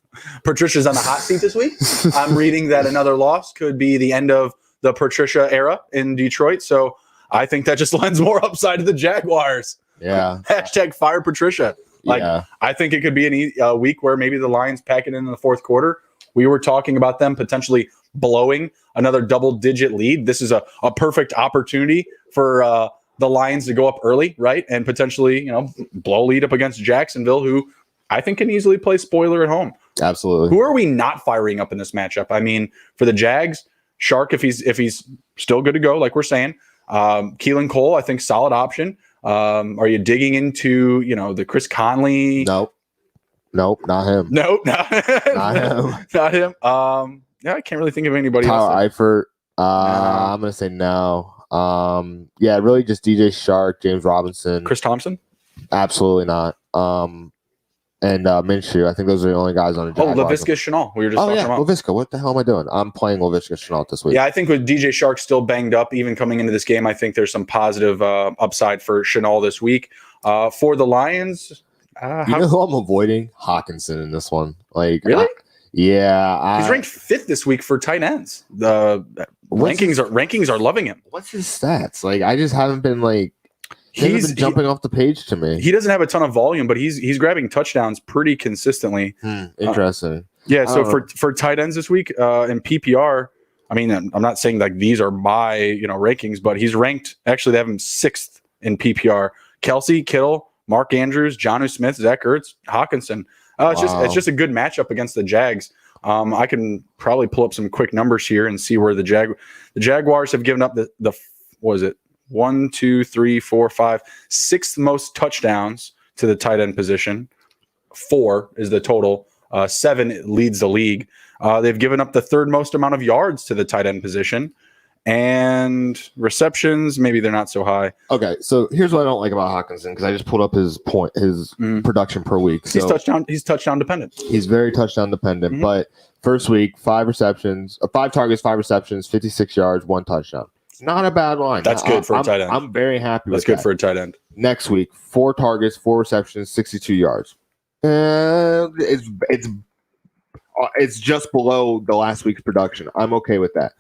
Patricia's on the hot seat this week. I'm reading that another loss could be the end of the Patricia era in Detroit. So I think that just lends more upside to the Jaguars. Yeah. # fire Patricia. I think it could be a week where maybe the Lions pack it in the fourth quarter. We were talking about them potentially blowing another double-digit lead. This is a perfect opportunity for the Lions to go up early, right? And potentially, blow lead up against Jacksonville, who I think can easily play spoiler at home. Absolutely. Who are we not firing up in this matchup? I mean, for the Jags, Shark, if he's still good to go, like we're saying. Keelan Cole, I think solid option. Are you digging into, the Chris Conley? Nope, not him. Nope, not him. Not him. I can't really think of anybody Tyler else. Eifert. I'm gonna say no. Really just DJ Shark, James Robinson, Chris Thompson. Absolutely not. And Minshew. I think those are the only guys on the Jaguars. Laviska Shenault. We were just talking about. Laviska. What the hell am I doing? I'm playing Laviska Shenault this week. Yeah, I think with DJ Shark still banged up, even coming into this game, I think there's some positive upside for Shenault this week. For the Lions, you know who I'm avoiding? Hawkinson in this one. Like, really? He's ranked 5th this week for tight ends. The rankings are loving him. What's his stats? Like, I just haven't been like. He's been jumping off the page to me. He doesn't have a ton of volume, but he's grabbing touchdowns pretty consistently. Interesting. So for tight ends this week in PPR, I mean, I'm not saying like these are my rankings, but he's ranked. Actually, they have him 6th in PPR. Kelsey, Kittle, Mark Andrews, Jonnu Smith, Zach Ertz, Hawkinson. It's just a good matchup against the Jags. I can probably pull up some quick numbers here and see where the Jaguars have given up the what was it? 1, 2, 3, 4, 5, sixth most touchdowns to the tight end position. 4 is the total. 7 leads the league. They've given up the third most amount of yards to the tight end position. And receptions, maybe they're not so high. Okay, so here's what I don't like about Hawkinson, because I just pulled up his production per week. So he's touchdown dependent. He's very touchdown dependent. Mm-hmm. But first week, 5 receptions, 5 targets, 5 receptions, 56 yards, 1 touchdown. Not a bad line. That's good for a tight end. I'm very happy with that. That's good for a tight end. Next week, 4 targets, 4 receptions, 62 yards. It's just below the last week's production. I'm okay with that.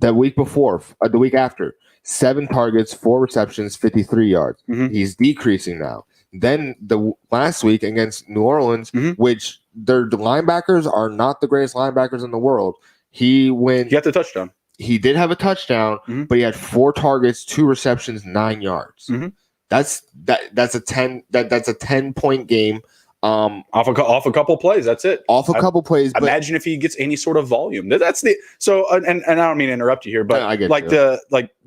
The week before, the week after, 7 targets, 4 receptions, 53 yards. Mm-hmm. He's decreasing now. Then the last week against New Orleans, which their linebackers are not the greatest linebackers in the world. He got the touchdown. He did have a touchdown, but he had 4 targets, 2 receptions, 9 yards. Mm-hmm. That's a 10-point game. Off a couple plays, that's it. Couple plays. But imagine if he gets any sort of volume. That's the and I don't mean to interrupt you here, but I get the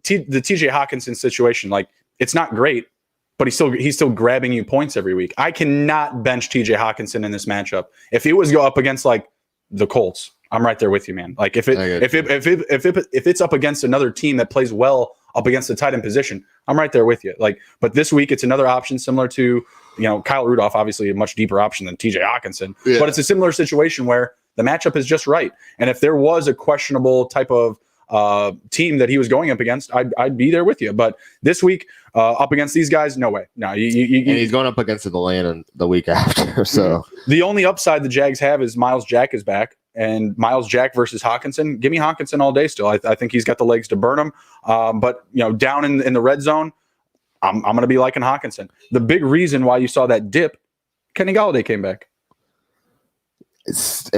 TJ Hawkinson situation, like it's not great, but he's still grabbing you points every week. I cannot bench TJ Hawkinson in this matchup. If he was go up against like the Colts, I'm right there with you, man. Like if it's up against another team that plays well up against the tight end position, I'm right there with you. Like, but this week it's another option similar to, Kyle Rudolph, obviously a much deeper option than TJ Hawkinson, but it's a similar situation where the matchup is just right. And if there was a questionable type of team that he was going up against, I'd be there with you. But this week, up against these guys, no way. No, and he's going up against Atlanta the week after. So the only upside the Jags have is Miles Jack is back, and Miles Jack versus Hawkinson. Give me Hawkinson all day still. I think he's got the legs to burn him. But down in the red zone, I'm going to be liking Hawkinson. The big reason why you saw that dip, Kenny Golladay came back. He's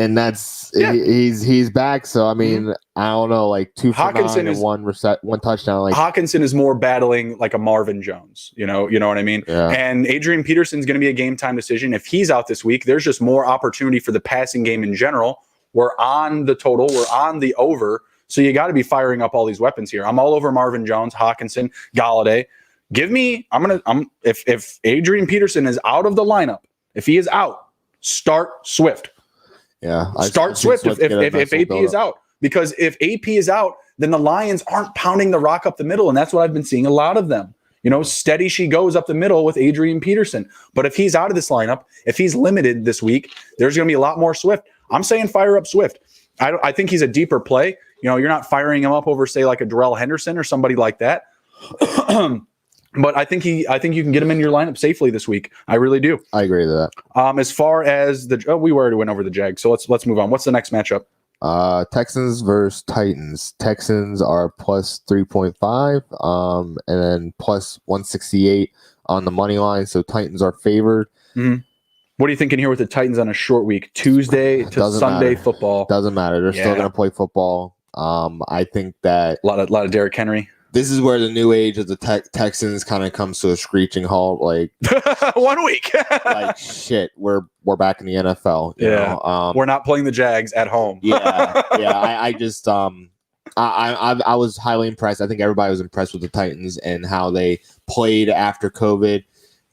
back. So I mean, I don't know, like 2 for 9 and 1 touchdown. Like Hawkinson is more battling like a Marvin Jones. You know what I mean? Yeah. And Adrian Peterson's going to be a game time decision. If he's out this week, there's just more opportunity for the passing game in general. We're on the total. We're on the over. So you got to be firing up all these weapons here. I'm all over Marvin Jones, Hawkinson, Golladay. If Adrian Peterson is out of the lineup, if he is out, start Swift. Yeah. Start Swift if AP is out. Because if AP is out, then the Lions aren't pounding the rock up the middle. And that's what I've been seeing a lot of them. Steady she goes up the middle with Adrian Peterson. But if he's out of this lineup, if he's limited this week, there's going to be a lot more Swift. I'm saying fire up Swift. I think he's a deeper play. You're not firing him up over, say, like a Darrell Henderson or somebody like that. But I think you can get him in your lineup safely this week. I really do. I agree with that. As far as we already went over the Jags, so let's move on. What's the next matchup? Texans versus Titans. Texans are plus 3.5, and then plus 168 on the money line. So Titans are favored. Mm-hmm. What are you thinking here with the Titans on a short week, Tuesday to Sunday football? Doesn't matter. They're still going to play football. I think that a lot of Derrick Henry. This is where the new age of the Texans kind of comes to a screeching halt. Like 1 week, like shit, we're back in the NFL. You know? We're not playing the Jags at home. I just I was highly impressed. I think everybody was impressed with the Titans and how they played after COVID.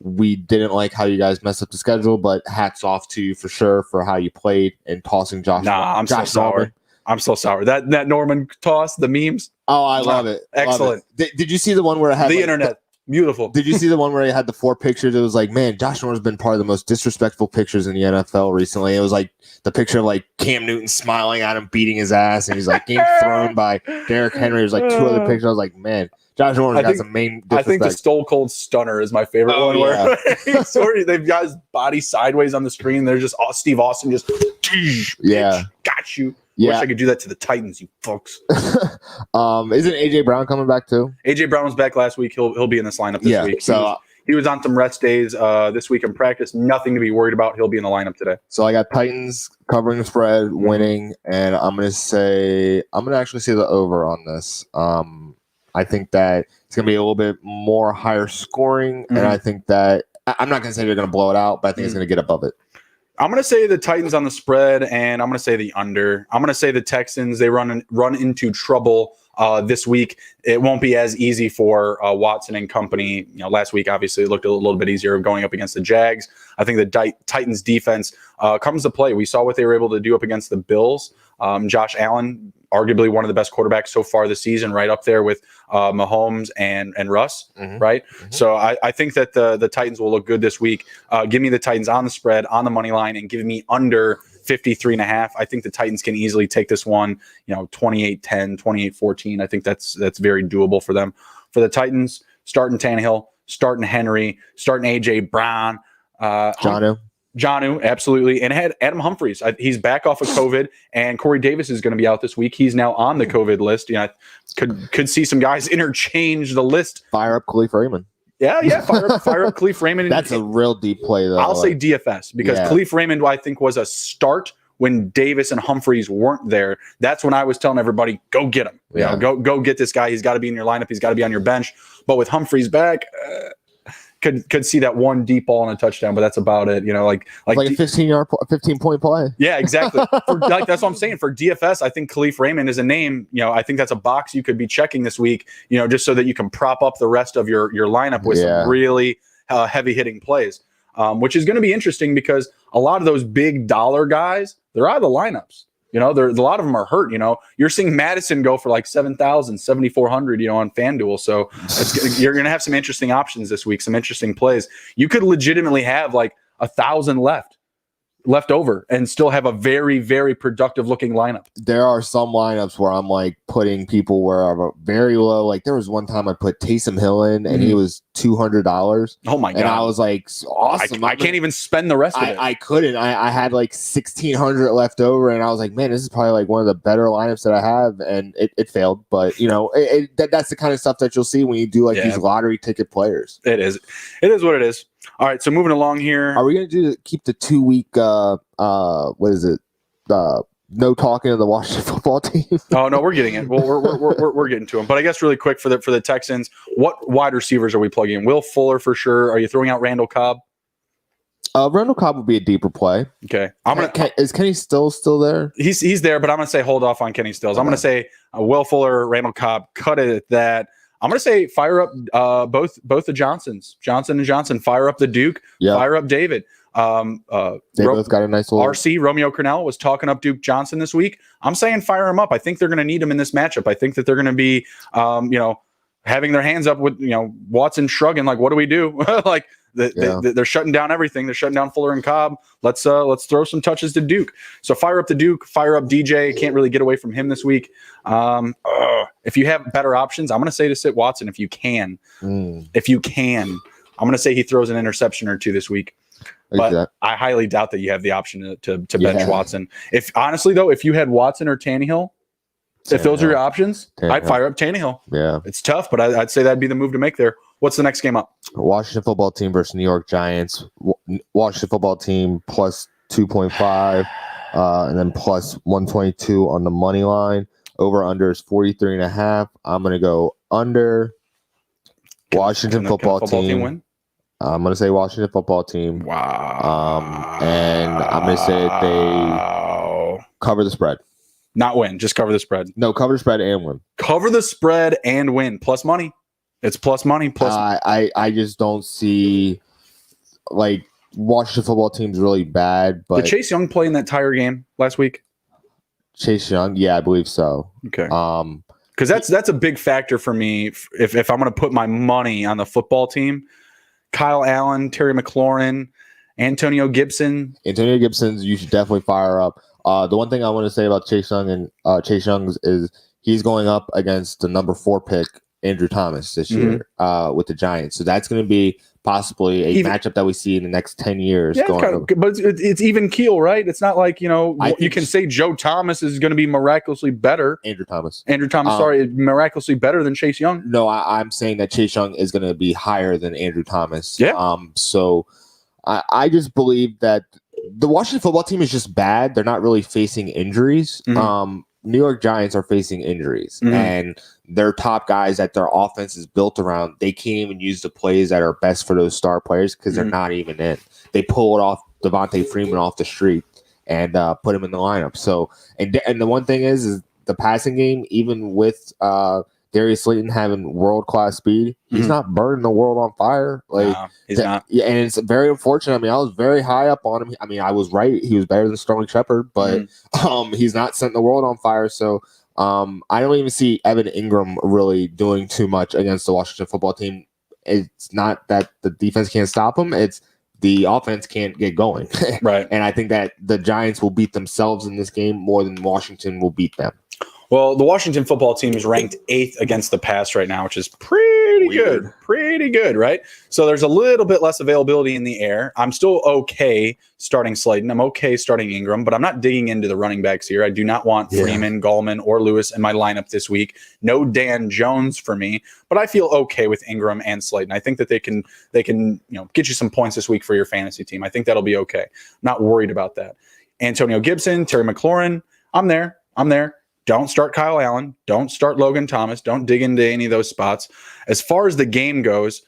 We didn't like how you guys messed up the schedule, but hats off to you for sure for how you played and tossing Josh. I'm so sour. I'm so sour. That Norman toss, the memes. Oh, I love it. Excellent. Love it. Did you see the one where it had the internet? Beautiful. Did you see the one where he had the 4 pictures? It was like, man, Josh Norman's been part of the most disrespectful pictures in the NFL recently. It was like the picture of like Cam Newton smiling at him, beating his ass, and he's like getting thrown by Derrick Henry. There's like 2 other pictures. I was like, man, Josh Norman's got some main disrespect. I think the Stone Cold Stunner is my favorite one. Yeah. Where they've got his body sideways on the screen. They're just Steve Austin just got you. Yeah. Wish I could do that to the Titans, you folks. Isn't AJ Brown coming back too? AJ Brown was back last week. He'll be in this lineup this week. So he was on some rest days this week in practice. Nothing to be worried about. He'll be in the lineup today. So I got Titans covering the spread, winning, and I'm gonna actually say the over on this. I think that it's gonna be a little bit more higher scoring, and I think that I'm not going to say they're going to blow it out, but I think it's going to get above it. I'm going to say the Titans on the spread, and I'm going to say the under. I'm going to say the Texans, they run into trouble this week. It won't be as easy for Watson and company. Last week, obviously, it looked a little bit easier going up against the Jags. I think the Titans defense comes to play. We saw what they were able to do up against the Bills. Josh Allen, arguably one of the best quarterbacks so far this season, right up there with Mahomes and Russ, right? So I think that the Titans will look good this week. Give me the Titans on the spread, on the money line, and give me under 53.5. I think the Titans can easily take this one, 28-10, 28-14. I think that's very doable for them. For the Titans, starting Tannehill, starting Henry, starting A.J. Brown. Jonnu, absolutely. And had Adam Humphries. He's back off of COVID, and Corey Davis is going to be out this week. He's now on the COVID list. Could see some guys interchange the list. Fire up Khalif Raymond. Yeah. Fire up Khalif Raymond. That's a real deep play, though. I'll say DFS because Khalif Raymond, I think, was a start when Davis and Humphries weren't there. That's when I was telling everybody, go get him. Go get this guy. He's got to be in your lineup. He's got to be on your bench. But with Humphries back, could see that one deep ball and a touchdown, but that's about it. Like a 15-point play. Yeah, exactly. That's what I'm saying. For DFS, I think Khalif Raymond is a name. I think that's a box you could be checking this week. Just so that you can prop up the rest of your lineup with some really heavy hitting plays, which is going to be interesting because a lot of those big dollar guys, they're out of the lineups. A lot of them are hurt. You're seeing Madison go for like 7,000, 7,400, on FanDuel. So you're going to have some interesting options this week, some interesting plays. You could legitimately have like 1,000 left over and still have a very, very productive looking lineup. There are some lineups where I'm like putting people where I'm very low. Like there was one time I put Taysom Hill in and he was $200. Oh my God. And I was like, awesome. I can't even spend the rest of it. I couldn't. I had like 1,600 left over and I was like, man, this is probably like one of the better lineups that I have. And it failed. But that's the kind of stuff that you'll see when you do like these lottery ticket players. It is what it is. All right, so moving along here. Are we going to keep the 2-week, what is it, no talking to the Washington football team? Oh, no, we're getting it. Well, we're getting to them. But I guess really quick for the Texans, what wide receivers are we plugging in? Will Fuller for sure. Are you throwing out Randall Cobb? Randall Cobb would be a deeper play. Okay. Is Kenny Stills still there? He's there, but I'm going to say hold off on Kenny Stills. Okay. I'm going to say Will Fuller, Randall Cobb, cut it at that. I'm going to say fire up both the Johnsons, Johnson and Johnson. Fire up the Duke. Fire up David. They both got a nice little RC. Romeo Crennel was talking up Duke Johnson this week. I'm saying fire him up. I think they're going to need him in this matchup. I think that they're going to be, having their hands up with Watson shrugging like, what do we do? Like they're shutting down everything. They're shutting down Fuller and Cobb. Let's throw some touches to Duke. So fire up the Duke. Fire up DJ. Can't really get away from him this week. If you have better options, I'm going to say to sit Watson if you can. If you can, I'm going to say he throws an interception or two this week. But I highly doubt that you have the option to bench Watson. If honestly though, if you had Watson or Tannehill, if those are your options, I'd fire up Tannehill. Yeah, it's tough, but I'd say that'd be the move to make there. What's the next game up? Washington football team versus New York Giants. Washington football team plus 2.5, and then plus 122 on the money line. Over under is 43.5. I'm gonna go under. Washington football team win. I'm going to say Washington football team. Wow. And I'm going to say they cover the spread. Not win, just cover the spread. No, cover the spread and win. Cover the spread and win. Plus money. It's plus money. I just don't see, like, Washington football team's really bad. But did Chase Young play in that Tiger game last week? Chase Young? Yeah, I believe so. Okay. Because that's a big factor for me if I'm going to put my money on the football team. Kyle Allen, Terry McLaurin, Antonio Gibson. Antonio Gibson's you should definitely fire up. The one thing I want to say about Chase Young and Chase Young's is he's going up against the number 4 pick, Andrew Thomas, this year with the Giants. So that's going to be possibly a matchup that we see in the next 10 years. Yeah, but it's even keel, right? It's not like, you can say Joe Thomas is going to be miraculously better. Andrew Thomas, miraculously better than Chase Young. No, I'm saying that Chase Young is going to be higher than Andrew Thomas. Yeah. So I just believe that the Washington football team is just bad. They're not really facing injuries. New York Giants are facing injuries, and their top guys that their offense is built around, they can't even use the plays that are best for those star players because they're not even in. They pull it off Devontae Freeman off the street and put him in the lineup. So, and the one thing is the passing game, even with Darius Slayton having world-class speed, he's not burning the world on fire. Like, no, he's not. Yeah, and it's very unfortunate. I mean, I was very high up on him. I mean, I was right. He was better than Sterling Shepard, but he's not setting the world on fire. So I don't even see Evan Ingram really doing too much against the Washington football team. It's not that the defense can't stop him. It's the offense can't get going. Right. And I think that the Giants will beat themselves in this game more than Washington will beat them. Well, the Washington football team is ranked 8th against the pass right now, which is pretty good. Pretty good, right? So there's a little bit less availability in the air. I'm still okay starting Slayton. I'm okay starting Ingram, but I'm not digging into the running backs here. I do not want Freeman, Gallman, or Lewis in my lineup this week. No Dan Jones for me, but I feel okay with Ingram and Slayton. I think that they can get you some points this week for your fantasy team. I think that'll be okay. I'm not worried about that. Antonio Gibson, Terry McLaurin, I'm there. Don't start Kyle Allen. Don't start Logan Thomas. Don't dig into any of those spots. As far as the game goes,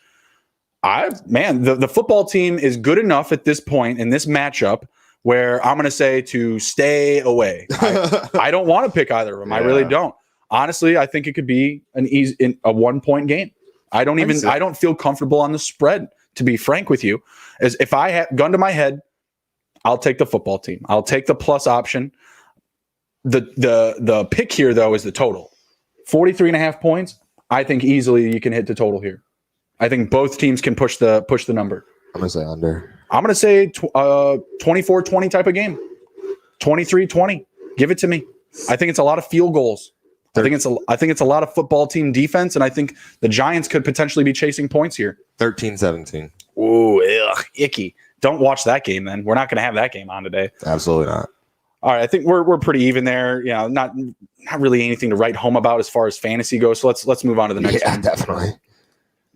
the football team is good enough at this point in this matchup where I'm going to say to stay away. I don't want to pick either of them. I really don't. Honestly, I think it could be a 1-point game. I don't feel comfortable on the spread, to be frank with you. As if I had gun to my head, I'll take the football team. I'll take the plus option. The pick here, though, is the total. 43.5 points. I think easily you can hit the total here. I think both teams can push the number. I'm going to say under. I'm going to say 24-20 type of game. 23-20. Give it to me. I think it's a lot of field goals. I think it's a lot of football team defense, and I think the Giants could potentially be chasing points here. 13-17. Ooh, icky. Don't watch that game then. We're not going to have that game on today. Absolutely not. All right, I think we're pretty even there. You know, not really anything to write home about as far as fantasy goes. So let's move on to the next one. Yeah, definitely.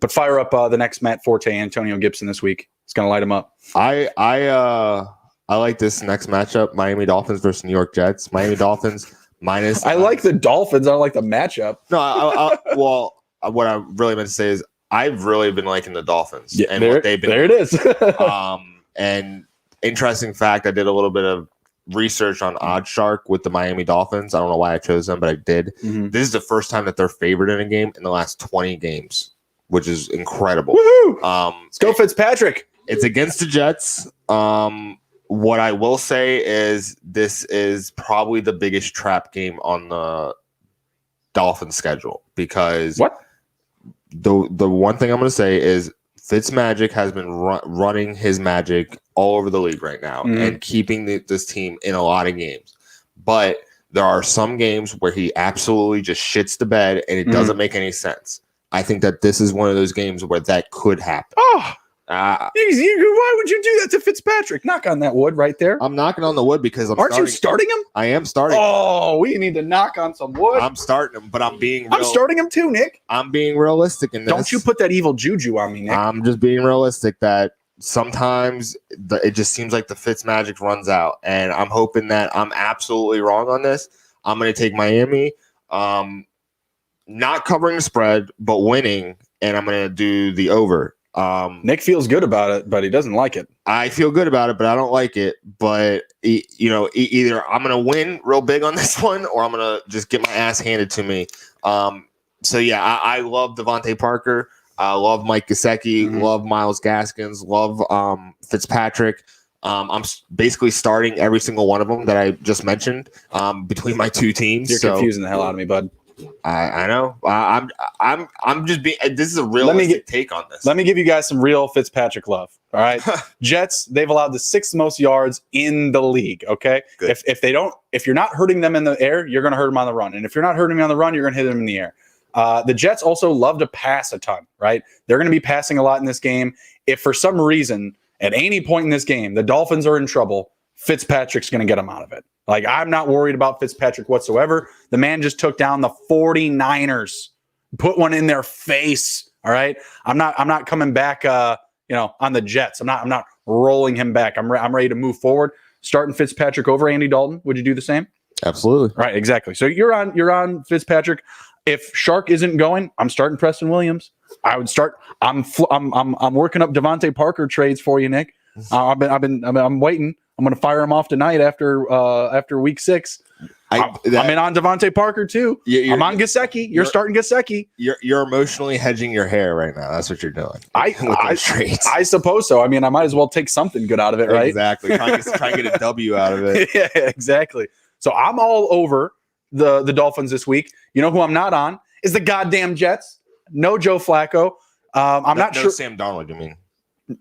But fire up the next Matt Forte, Antonio Gibson this week. It's going to light him up. I like this next matchup: Miami Dolphins versus New York Jets. Miami Dolphins minus. I like the Dolphins. I don't like the matchup. No, well, what I really meant to say is I've really been liking the Dolphins. Yeah, and what they've been. There it is. And interesting fact, I did a little bit of research on OddsShark with the Miami Dolphins. I don't know why I chose them, but I did. This is the first time that they're favored in a game in the last 20 games, which is incredible. Woohoo! Let's go Fitzpatrick. It's against the Jets. What I will say is this is probably the biggest trap game on the Dolphins schedule because the one thing I'm going to say is Fitzmagic has been running his magic all over the league right now and keeping this team in a lot of games. But there are some games where he absolutely just shits the bed and it doesn't make any sense. I think that this is one of those games where that could happen. Oh, why would you do that to Fitzpatrick? Knock on that wood right there. I'm knocking on the wood because Aren't you starting him? I am starting. Oh, we need to knock on some wood. I'm starting him, but I'm starting him too, Nick. I'm being realistic in this. Don't you put that evil juju on me, Nick. I'm just being realistic that sometimes it just seems like the Fitzmagic runs out, and I'm hoping that I'm absolutely wrong on this. I'm going to take Miami, not covering the spread, but winning, and I'm going to do the over. Nick feels good about it, but he doesn't like it. I feel good about it, but I don't like it. But either I'm gonna win real big on this one, or I'm gonna just get my ass handed to me. So yeah, I love Devontae Parker. I love Mike Gesicki. Love Myles Gaskins. Love Fitzpatrick. I'm basically starting every single one of them that I just mentioned between my two teams. You're confusing the hell out of me, bud. I know. I'm just being. This is a realistic take on this. Let me give you guys some real Fitzpatrick love. All right, Jets. They've allowed the 6th most yards in the league. Okay, good. If you're not hurting them in the air, you're going to hurt them on the run, and if you're not hurting them on the run, you're going to hit them in the air. The Jets also love to pass a ton. Right, they're going to be passing a lot in this game. If for some reason at any point in this game the Dolphins are in trouble, Fitzpatrick's going to get them out of it. Like, I'm not worried about Fitzpatrick whatsoever. The man just took down the 49ers, put one in their face. All right. I'm not coming back, on the Jets. I'm not rolling him back. I'm ready to move forward. Starting Fitzpatrick over Andy Dalton. Would you do the same? Absolutely. Right, exactly. So you're on Fitzpatrick. If Shark isn't going, I'm starting Preston Williams. I would start. I'm working up Devontae Parker trades for you, Nick. I'm waiting. I'm going to fire him off tonight after week 6. I'm in on Devontae Parker too. I'm on Gesicki. You're starting Gesicki. You're emotionally hedging your hair right now. That's what you're doing. I suppose so. I mean, I might as well take something good out of it, right? Exactly. Try and get a W out of it. Yeah, exactly. So I'm all over the Dolphins this week. You know who I'm not on is the goddamn Jets. No Joe Flacco. I'm not sure. Sam Darnold, you mean?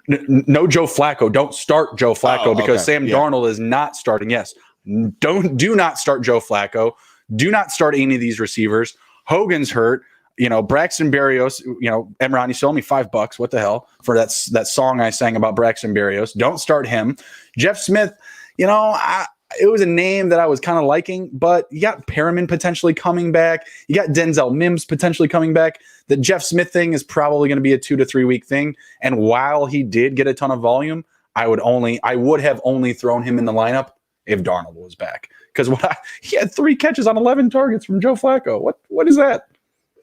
No Joe Flacco. Don't start Joe Flacco because okay. Sam Darnold is not starting. Yes. Do not start Joe Flacco. Do not start any of these receivers. Hogan's hurt. Braxton Berrios, Emron, you sold me $5. What the hell for that song I sang about Braxton Berrios? Don't start him. Jeff Smith, it was a name that I was kind of liking, but you got Perriman potentially coming back. You got Denzel Mims potentially coming back. The Jeff Smith thing is probably going to be a 2 to 3 week thing. And while he did get a ton of volume, I would have only thrown him in the lineup if Darnold was back. Because he had 3 catches on 11 targets from Joe Flacco. What is that?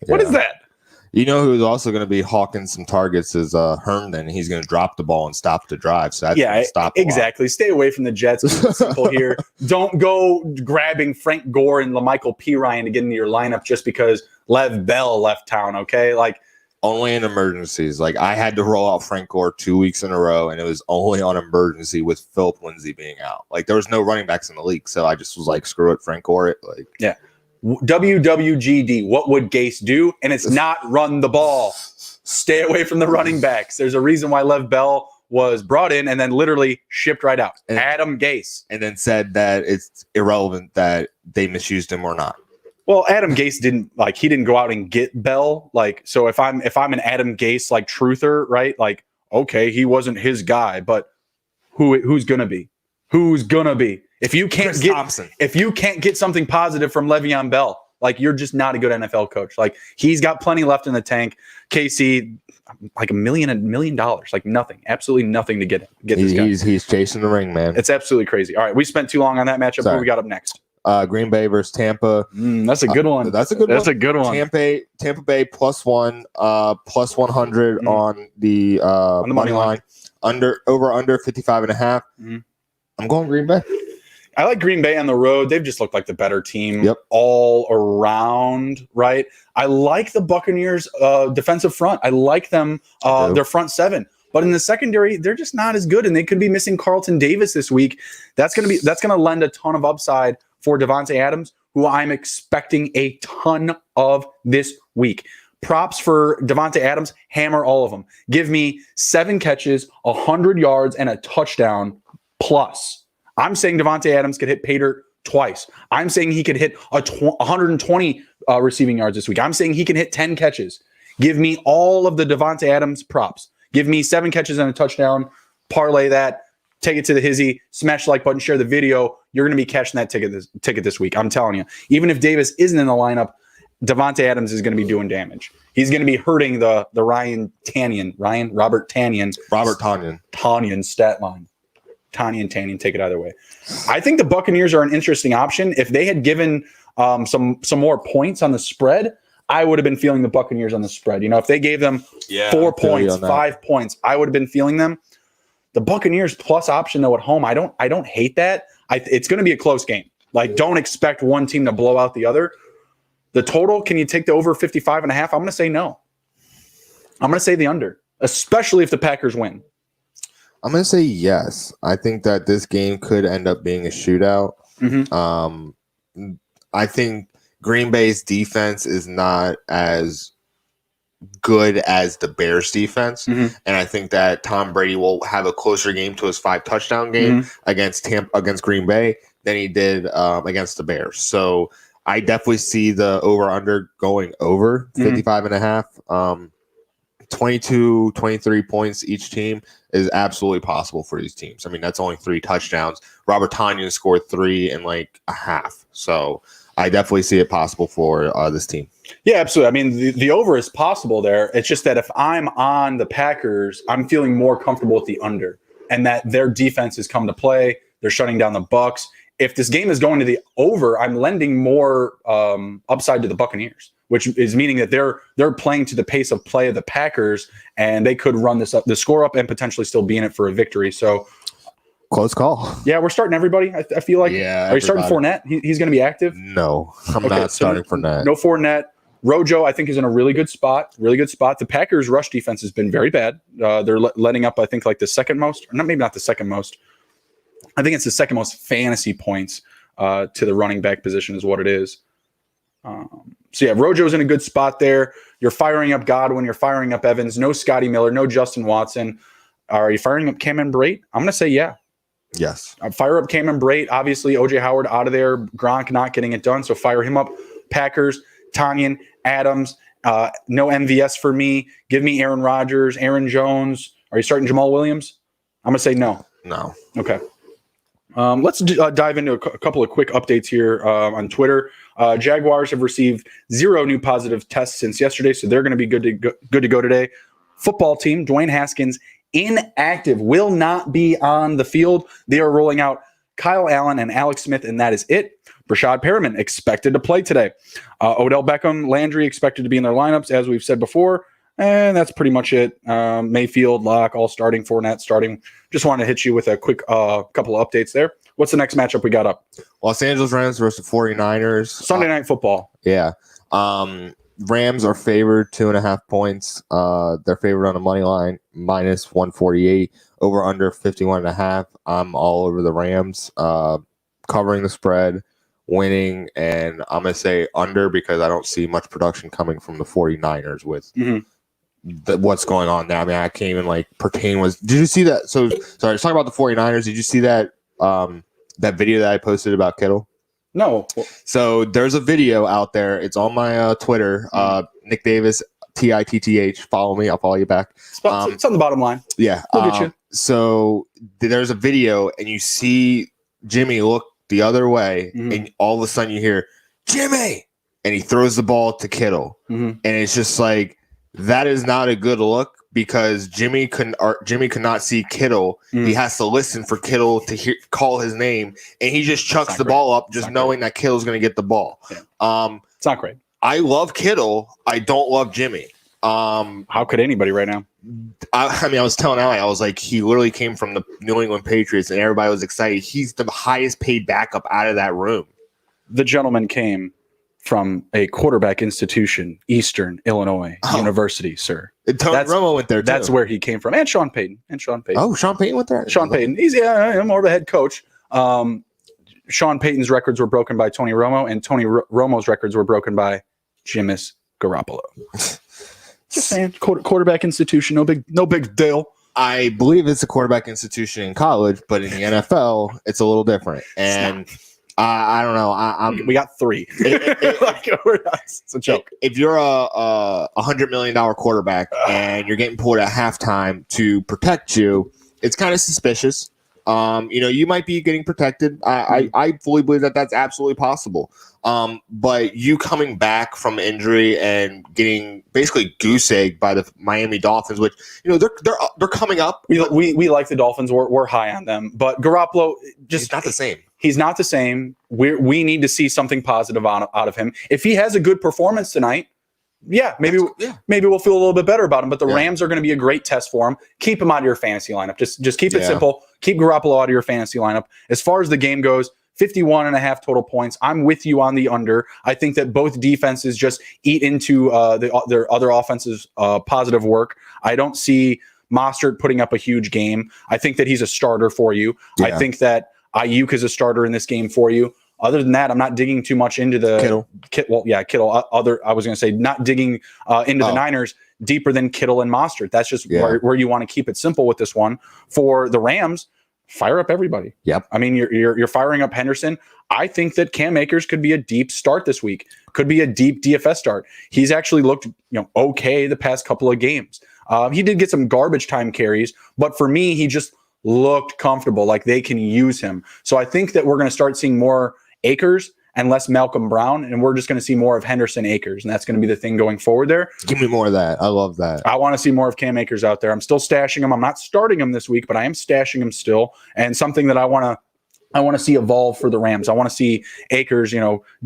Yeah. What is that? You know who's also going to be hawking some targets is Herndon. He's going to drop the ball and stop the drive. So that's stop exactly. Stay away from the Jets. It's simple here. Don't go grabbing Frank Gore and LaMichael Pirine to get into your lineup just because Lev Bell left town. Okay, only in emergencies. I had to roll out Frank Gore 2 weeks in a row, and it was only on emergency with Philip Lindsay being out. There was no running backs in the league, so I just was like, screw it, Frank Gore. Yeah. WWGD, what would Gase do? And it's not run the ball. Stay away from the running backs. There's a reason why Lev Bell was brought in and then literally shipped right out. Adam Gase. And then said that it's irrelevant that they misused him or not. Well, Adam Gase didn't go out and get Bell. So if I'm an Adam Gase truther, right? Okay, he wasn't his guy, but who's gonna be? Who's gonna be? If you can't get something positive from Le'Veon Bell, you're just not a good NFL coach. He's got plenty left in the tank. KC, $1 million, nothing, absolutely nothing to get this guy. He's chasing the ring, man. It's absolutely crazy. All right, we spent too long on that matchup. What we got up next? Green Bay versus Tampa. That's a good one. That's a good one. Tampa Bay +1, +100 on the money line. Over 55.5. Mm-hmm. I'm going Green Bay. I like Green Bay on the road. They've just looked like the better team all around, right? I like the Buccaneers' defensive front. I like them, their front 7. But in the secondary, they're just not as good, and they could be missing Carlton Davis this week. That's going to lend a ton of upside for Davante Adams, who I'm expecting a ton of this week. Props for Davante Adams, hammer all of them. Give me 7 catches, 100 yards, and a touchdown plus. I'm saying Davante Adams could hit pay dirt twice. I'm saying he could hit 120 receiving yards this week. I'm saying he can hit 10 catches. Give me all of the Davante Adams props. Give me 7 catches and a touchdown. Parlay that. Take it to the Hizzy. Smash the like button. Share the video. You're going to be catching that ticket this week. I'm telling you. Even if Davis isn't in the lineup, Davante Adams is going to be doing damage. He's going to be hurting the Robert Tonyan stat line. Tanyan, take it either way. I think the Buccaneers are an interesting option. If they had given some more points on the spread, I would have been feeling the Buccaneers on the spread. If they gave them 4 points, 5 points, I would have been feeling them. The Buccaneers plus option though at home, I don't hate that. It's going to be a close game. Don't expect one team to blow out the other. The total, can you take the over 55.5? I'm going to say no. I'm going to say the under, especially if the Packers win. I'm going to say yes. I think that this game could end up being a shootout. Mm-hmm. I think Green Bay's defense is not as good as the Bears defense. Mm-hmm. And I think that Tom Brady will have a closer game to his 5 touchdown game against Green Bay than he did against the Bears. So I definitely see the over-under going over 55.5. 22, 23 points each team is absolutely possible for these teams. I mean, that's only 3 touchdowns. Robert Tonyan scored 3 in a half. So I definitely see it possible for this team. Yeah, absolutely. I mean, the over is possible there. It's just that if I'm on the Packers, I'm feeling more comfortable with the under and that their defense has come to play. They're shutting down the Bucs. if this game is going to the over, I'm lending more upside to the Buccaneers, which is meaning that they're playing to the pace of play of the Packers, and they could run the score up and potentially still be in it for a victory. So close call. Yeah, we're starting everybody. I feel like. Yeah. Are you starting Fournette? He's going to be active? No, I'm not starting Fournette. No Fournette. Rojo, I think, is in a really good spot. Really good spot. The Packers' rush defense has been very bad. They're letting up, I think, like the second most, or maybe not the second most. I think it's the second most fantasy points to the running back position is what it is. So yeah, Rojo's in a good spot there. You're firing up Godwin. You're firing up Evans. No Scotty Miller. No Justin Watson. Are you firing up Cameron Brate? I'm going to say yeah. Yes. Fire up Cameron Brate. Obviously, O.J. Howard out of there. Gronk not getting it done, so fire him up. Packers, Tanyan, Adams. No MVS for me. Give me Aaron Rodgers, Aaron Jones. Are you starting Jamal Williams? I'm going to say no. No. Okay. Let's dive into a couple of quick updates here on Twitter. Jaguars have received 0 new positive tests since yesterday, so they're going to be good to go today. Football team, Dwayne Haskins, inactive, will not be on the field. They are rolling out Kyle Allen and Alex Smith, and that is it. Rashad Perriman expected to play today. Odell Beckham, Landry expected to be in their lineups, as we've said before. And that's pretty much it. Mayfield, Locke, all starting, Fournette starting. Just wanted to hit you with a quick couple of updates there. What's the next matchup we got up? Los Angeles Rams versus the 49ers. Sunday Night Football. Yeah. Rams are favored 2.5 points. They're favored on the money line, minus 148. Over under 51.5. I'm all over the Rams. Covering the spread, winning, and I'm going to say under because I don't see much production coming from the 49ers with what's going on there. I mean, I can't even pertain was. Did you see that? So, sorry, let's talk about the 49ers. Did you see that that video that I posted about Kittle? No. So there's a video out there. It's on my Twitter. Nick Davis, TITTH. Follow me. I'll follow you back. It's on the bottom line. Yeah. We'll get you. So there's a video, and you see Jimmy look the other way, and all of a sudden you hear, Jimmy! And he throws the ball to Kittle. And it's just like, that is not a good look because Jimmy could not see Kittle. He has to listen for Kittle to call his name, and he just chucks the ball up just knowing that Kittle's going to get the ball. Yeah. It's not great. I love Kittle. I don't love Jimmy. How could anybody right now? I mean, I was telling Allie, I was like, he literally came from the New England Patriots, and everybody was excited. He's the highest paid backup out of that room. The gentleman came from a quarterback institution, Eastern Illinois University, sir. Tony Romo went there, too. That's where he came from. And Sean Payton. Oh, Sean Payton went there? Sean Payton. He's more of a head coach. Sean Payton's records were broken by Tony Romo, and Tony Romo's records were broken by Jameis Garoppolo. Just saying, quarterback institution, no big deal. I believe it's a quarterback institution in college, but in the NFL, it's a little different. And I don't know. We got 3. It's a joke. If you're a $100 million quarterback and you're getting pulled at halftime to protect you, it's kind of suspicious. You might be getting protected. I fully believe that that's absolutely possible. But you coming back from injury and getting basically goose egged by the Miami Dolphins, which they're coming up. We like the Dolphins. We're high on them, but Garoppolo he's not the same. He's not the same. We need to see something positive out of him. If he has a good performance tonight, maybe we'll feel a little bit better about him. But the Rams are going to be a great test for him. Keep him out of your fantasy lineup. Just keep it simple. Keep Garoppolo out of your fantasy lineup. As far as the game goes, 51.5 total points. I'm with you on the under. I think that both defenses just eat into their other offenses' positive work. I don't see Mostert putting up a huge game. I think that he's a starter for you. Yeah. I think that Ayuk is a starter in this game for you. Other than that, I'm not digging too much into the Kittle. Kittle. I was going to say not digging into the Niners deeper than Kittle and Mostert. That's just where you want to keep it simple with this one. For the Rams, fire up everybody. Yep. I mean, you're firing up Henderson. I think that Cam Akers could be a deep start this week. Could be a deep DFS start. He's actually looked okay the past couple of games. He did get some garbage time carries, but for me, he just looked comfortable, like they can use him. So I think that we're going to start seeing more Akers and less Malcolm Brown, and we're just going to see more of Henderson Akers, and that's going to be the thing going forward there. Give me more of that. I love that. I want to see more of Cam Akers out there. I'm still stashing him. I'm not starting him this week, but I am stashing him still. And something that I want to I want to see evolve for the Rams. I want to see Akers,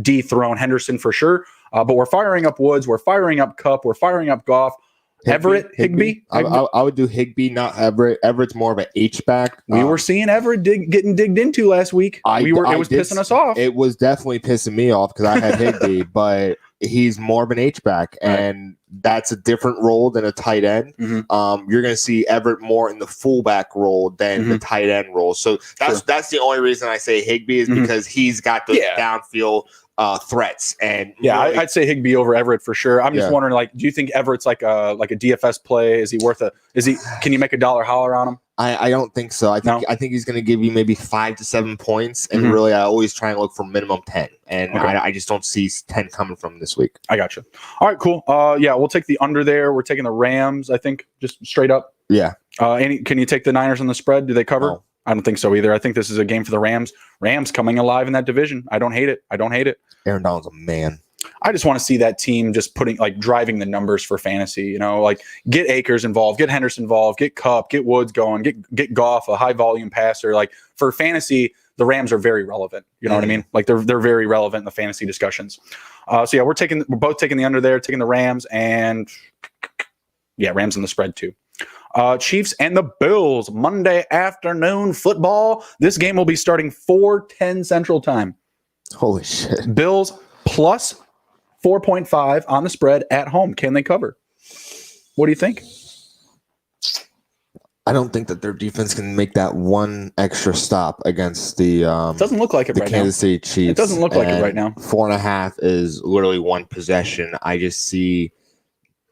dethrone Henderson for sure. But we're firing up Woods. We're firing up Kupp. We're firing up Goff. Everett, Higbee. I would do Higbee, not Everett. Everett's more of an H-back. We were seeing Everett getting digged into last week. It was pissing us off. It was definitely pissing me off because I had Higbee, but he's more of an H-back, and that's a different role than a tight end. Mm-hmm. You're going to see Everett more in the fullback role than the tight end role. So that's the only reason I say Higbee is because he's got the downfield threats. And really, I'd say Higbee over Everett for sure. I'm just wondering, do you think Everett's like a DFS play? Is he can you make a dollar holler on him? I don't think so. I think he's going to give you maybe 5 to 7 points, and really, I always try and look for minimum 10, and I just don't see 10 coming from this week. I got you. All right, cool. We'll take the under there. We're taking the Rams. I think just straight up. Yeah. Can you take the Niners on the spread? Do they cover? No. I don't think so either. I think this is a game for the Rams. Rams coming alive in that division. I don't hate it. Aaron Donald's a man. I just want to see that team just driving the numbers for fantasy, get Akers involved, get Henderson involved, get Kupp, get Woods going, get Goff, a high volume passer. Like for fantasy, the Rams are very relevant. You know what I mean? Like they're very relevant in the fantasy discussions. We're both taking the under there, taking the Rams, and Rams in the spread too. Chiefs and the Bills, Monday afternoon football. This game will be starting 4:10 Central Time. Holy shit. Bills plus 4.5 on the spread at home. Can they cover? What do you think? I don't think that their defense can make that one extra stop against the it doesn't look like it right Kansas City Chiefs. It doesn't look like it right now. 4.5 is literally one possession. I just see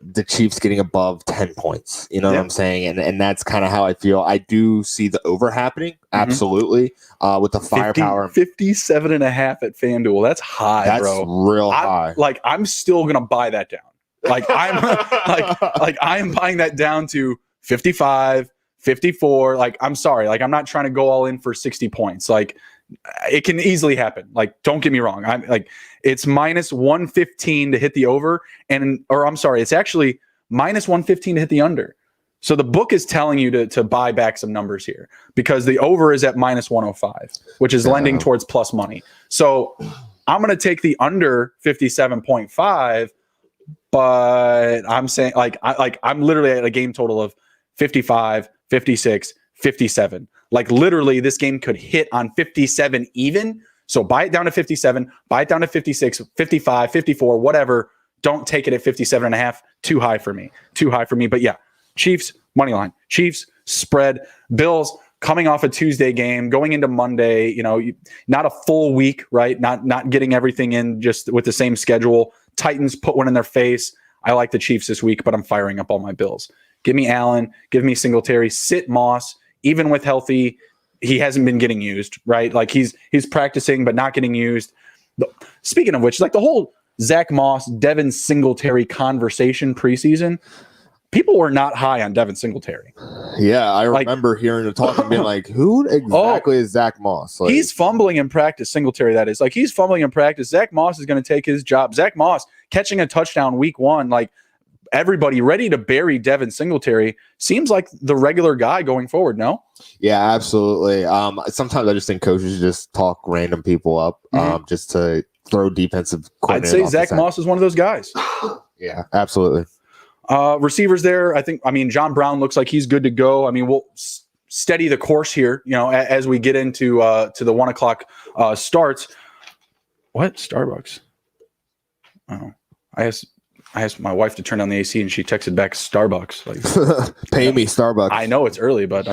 the Chiefs getting above 10 points. You know what I'm saying? And that's kind of how I feel. I do see the over happening. Absolutely. With the firepower. 57.5 at FanDuel. That's high, that's bro. Real high. I'm still going to buy that down. I'm buying that down to 55, 54. I'm sorry. I'm not trying to go all in for 60 points. It can easily happen. Don't get me wrong. It's minus 115 to hit the over, it's actually minus 115 to hit the under. So the book is telling you to buy back some numbers here because the over is at minus 105, which is lending towards plus money. So I'm going to take the under 57.5, but I'm saying I'm literally at a game total of 55, 56, 57. Literally this game could hit on 57 even. So buy it down to 57, buy it down to 56, 55, 54, whatever. Don't take it at 57.5. Too high for me. But Chiefs money line, Chiefs spread, Bills coming off a Tuesday game, going into Monday, not a full week, right? Not getting everything in just with the same schedule. Titans put one in their face. I like the Chiefs this week, but I'm firing up all my Bills. Give me Allen, give me Singletary, sit Moss, even with healthy. He hasn't been getting used, right? He's practicing, but not getting used. Speaking of which, the whole Zach Moss, Devin Singletary conversation preseason, people were not high on Devin Singletary. Yeah, I remember hearing the talk and being who exactly is Zach Moss? He's fumbling in practice, Singletary, that is. He's fumbling in practice. Zach Moss is going to take his job. Zach Moss catching a touchdown week 1, everybody ready to bury Devin Singletary seems like the regular guy going forward, no? Yeah, absolutely. Sometimes I just think coaches just talk random people up just to throw defensive coordinators. I'd say Zach Moss is one of those guys. Yeah, absolutely. Receivers there, John Brown looks like he's good to go. We'll steady the course here, as we get into to the 1 o'clock starts. What? Starbucks? Oh, I asked my wife to turn on the AC, and she texted back Starbucks. Pay me Starbucks. I know it's early, but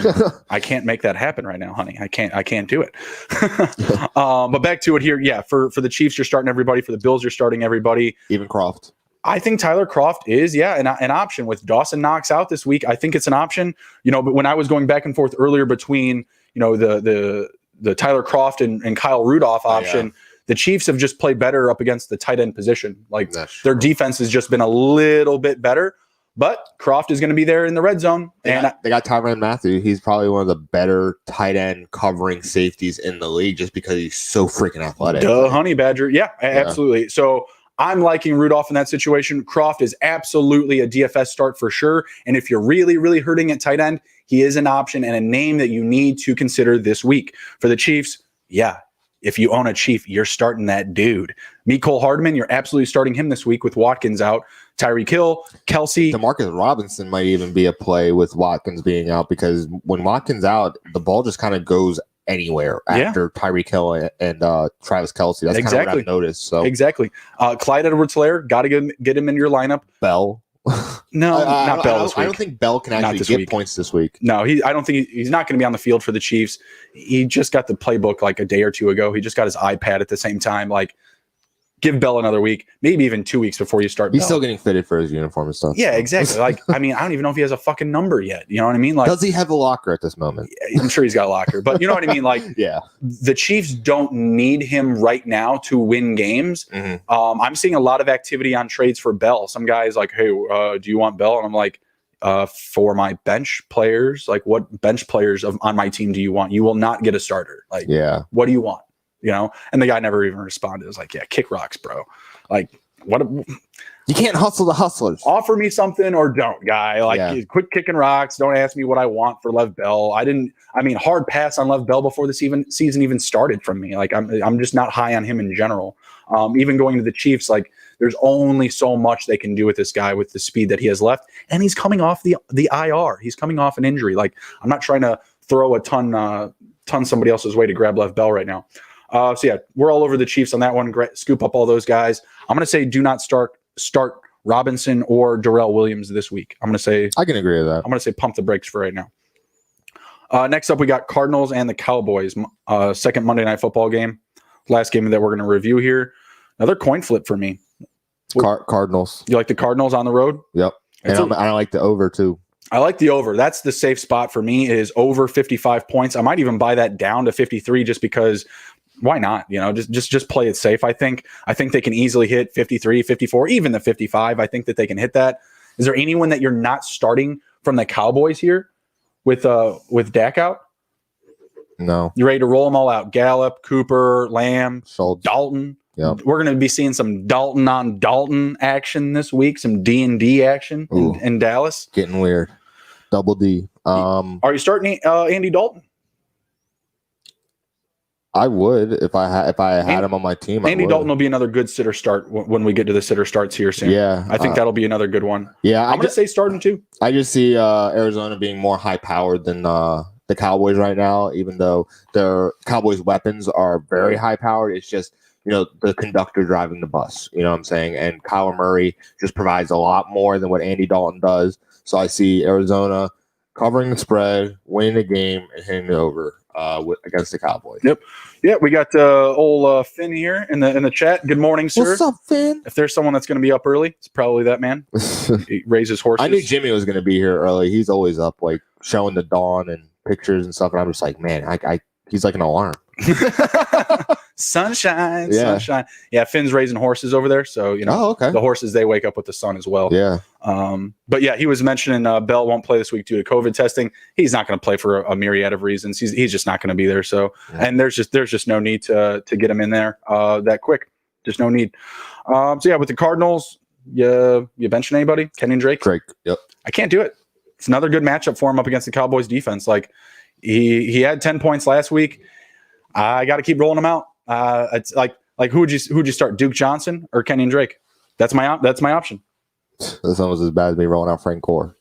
I can't make that happen right now, honey. I can't do it. But back to it here. Yeah, for the Chiefs, you're starting everybody. For the Bills, you're starting everybody. Even Croft. I think Tyler Kroft is, an option with Dawson Knox out this week. I think it's an option. But when I was going back and forth earlier between, the Tyler Kroft and Kyle Rudolph option. The Chiefs have just played better up against the tight end position. Their defense has just been a little bit better, but Kroft is going to be there in the red zone. They got Tyrann Mathieu. He's probably one of the better tight end covering safeties in the league just because he's so freaking athletic. Duh, honey badger. Yeah, absolutely. So I'm liking Rudolph in that situation. Kroft is absolutely a DFS start for sure. And if you're really, really hurting at tight end, he is an option and a name that you need to consider this week. For the Chiefs, Yeah. If you own a Chief, you're starting that dude. Mecole Hardman, you're absolutely starting him this week with Watkins out. Tyreek Hill, Kelsey. Demarcus Robinson might even be a play with Watkins being out, because when Watkins out, the ball just kind of goes anywhere after Tyreek Hill and Travis Kelsey. That's kind of what I've noticed. So exactly. Clyde Edwards-Helaire, got to get him in your lineup. Bell. No, not Bell this week. I don't think Bell can actually get points this week. No, I don't think he's not going to be on the field for the Chiefs. He just got the playbook like a day or two ago. He just got his iPad at the same time. Like, give Bell another week, maybe even 2 weeks before you start. He's still getting fitted for his uniform and stuff. Yeah, exactly. Like, I mean, I don't even know if he has a fucking number yet. You know what I mean? Like, does he have a locker at this moment? I'm sure he's got a locker, but you know what I mean? Like, yeah, the Chiefs don't need him right now to win games. Mm-hmm. I'm seeing a lot of activity on trades for Bell. Some guys like, hey, do you want Bell? And I'm like, for my bench players, like, what bench players on my team do you want? You will not get a starter. Like, yeah, what do you want? You know? And the guy never even responded. It was like, yeah, kick rocks, bro. Like, what? You can't hustle the hustlers. Offer me something or don't, guy. Like, quit kicking rocks. Don't ask me what I want for Lev Bell. Hard pass on Lev Bell before the season even started from me. Like, I'm just not high on him in general. Even going to the Chiefs, like, there's only so much they can do with this guy with the speed that he has left, and he's coming off the IR. He's coming off an injury. Like, I'm not trying to throw a ton somebody else's way to grab Lev Bell right now. So yeah, we're all over the Chiefs on that one. Scoop up all those guys. I'm going to say do not start Robinson or Darrell Williams this week. I'm going to say I can agree with that. I'm going to say pump the brakes for right now. Next up, we got Cardinals and the Cowboys. Second Monday Night Football game. Last game that we're going to review here. Another coin flip for me. Cardinals. You like the Cardinals on the road? Yep. And I like the over too. I like the over. That's the safe spot for me, is over 55 points. I might even buy that down to 53 just because. Why not? You know, just play it safe. I think they can easily hit 53, 54, even the 55. I think that they can hit that. Is there anyone that you're not starting from the Cowboys here with Dak out? No. You ready to roll them all out? Gallup, Cooper, Lamb, Schultz. Dalton. Yep. We're going to be seeing some Dalton on Dalton action this week, some D&D action in Dallas. Getting weird. Double D. Are you starting Andy Dalton? I would if I had him on my team. Andy Dalton will be another good sitter start when we get to the sitter starts here soon. Yeah, I think that'll be another good one. Yeah, I'm going to say start him too. I just see Arizona being more high powered than the Cowboys right now. Even though their Cowboys weapons are very high powered, it's just the conductor driving the bus. You know what I'm saying? And Kyler Murray just provides a lot more than what Andy Dalton does. So I see Arizona covering the spread, winning the game, and hitting it over against the Cowboys. Yep. Yeah, we got old Finn here in the chat. Good morning, sir. What's up, Finn? If there's someone that's going to be up early, it's probably that man. He raises horses. I knew Jimmy was going to be here early. He's always up, like showing the dawn and pictures and stuff. And I'm just like, man, he's like an alarm. Sunshine. Yeah, Finn's raising horses over there, so the horses, they wake up with the sun as well. Yeah. But yeah, he was mentioning Bell won't play this week due to COVID testing. He's not going to play for a myriad of reasons. He's just not going to be there. So and there's just no need to get him in there that quick. Just no need. So yeah, with the Cardinals, you benching anybody? Kenyon Drake? Yep. I can't do it. It's another good matchup for him up against the Cowboys defense. Like he had 10 points last week. I got to keep rolling him out. It's like who would you start? Duke Johnson or Kenyon Drake? That's my option. That's almost as bad as me rolling out Frank Gore.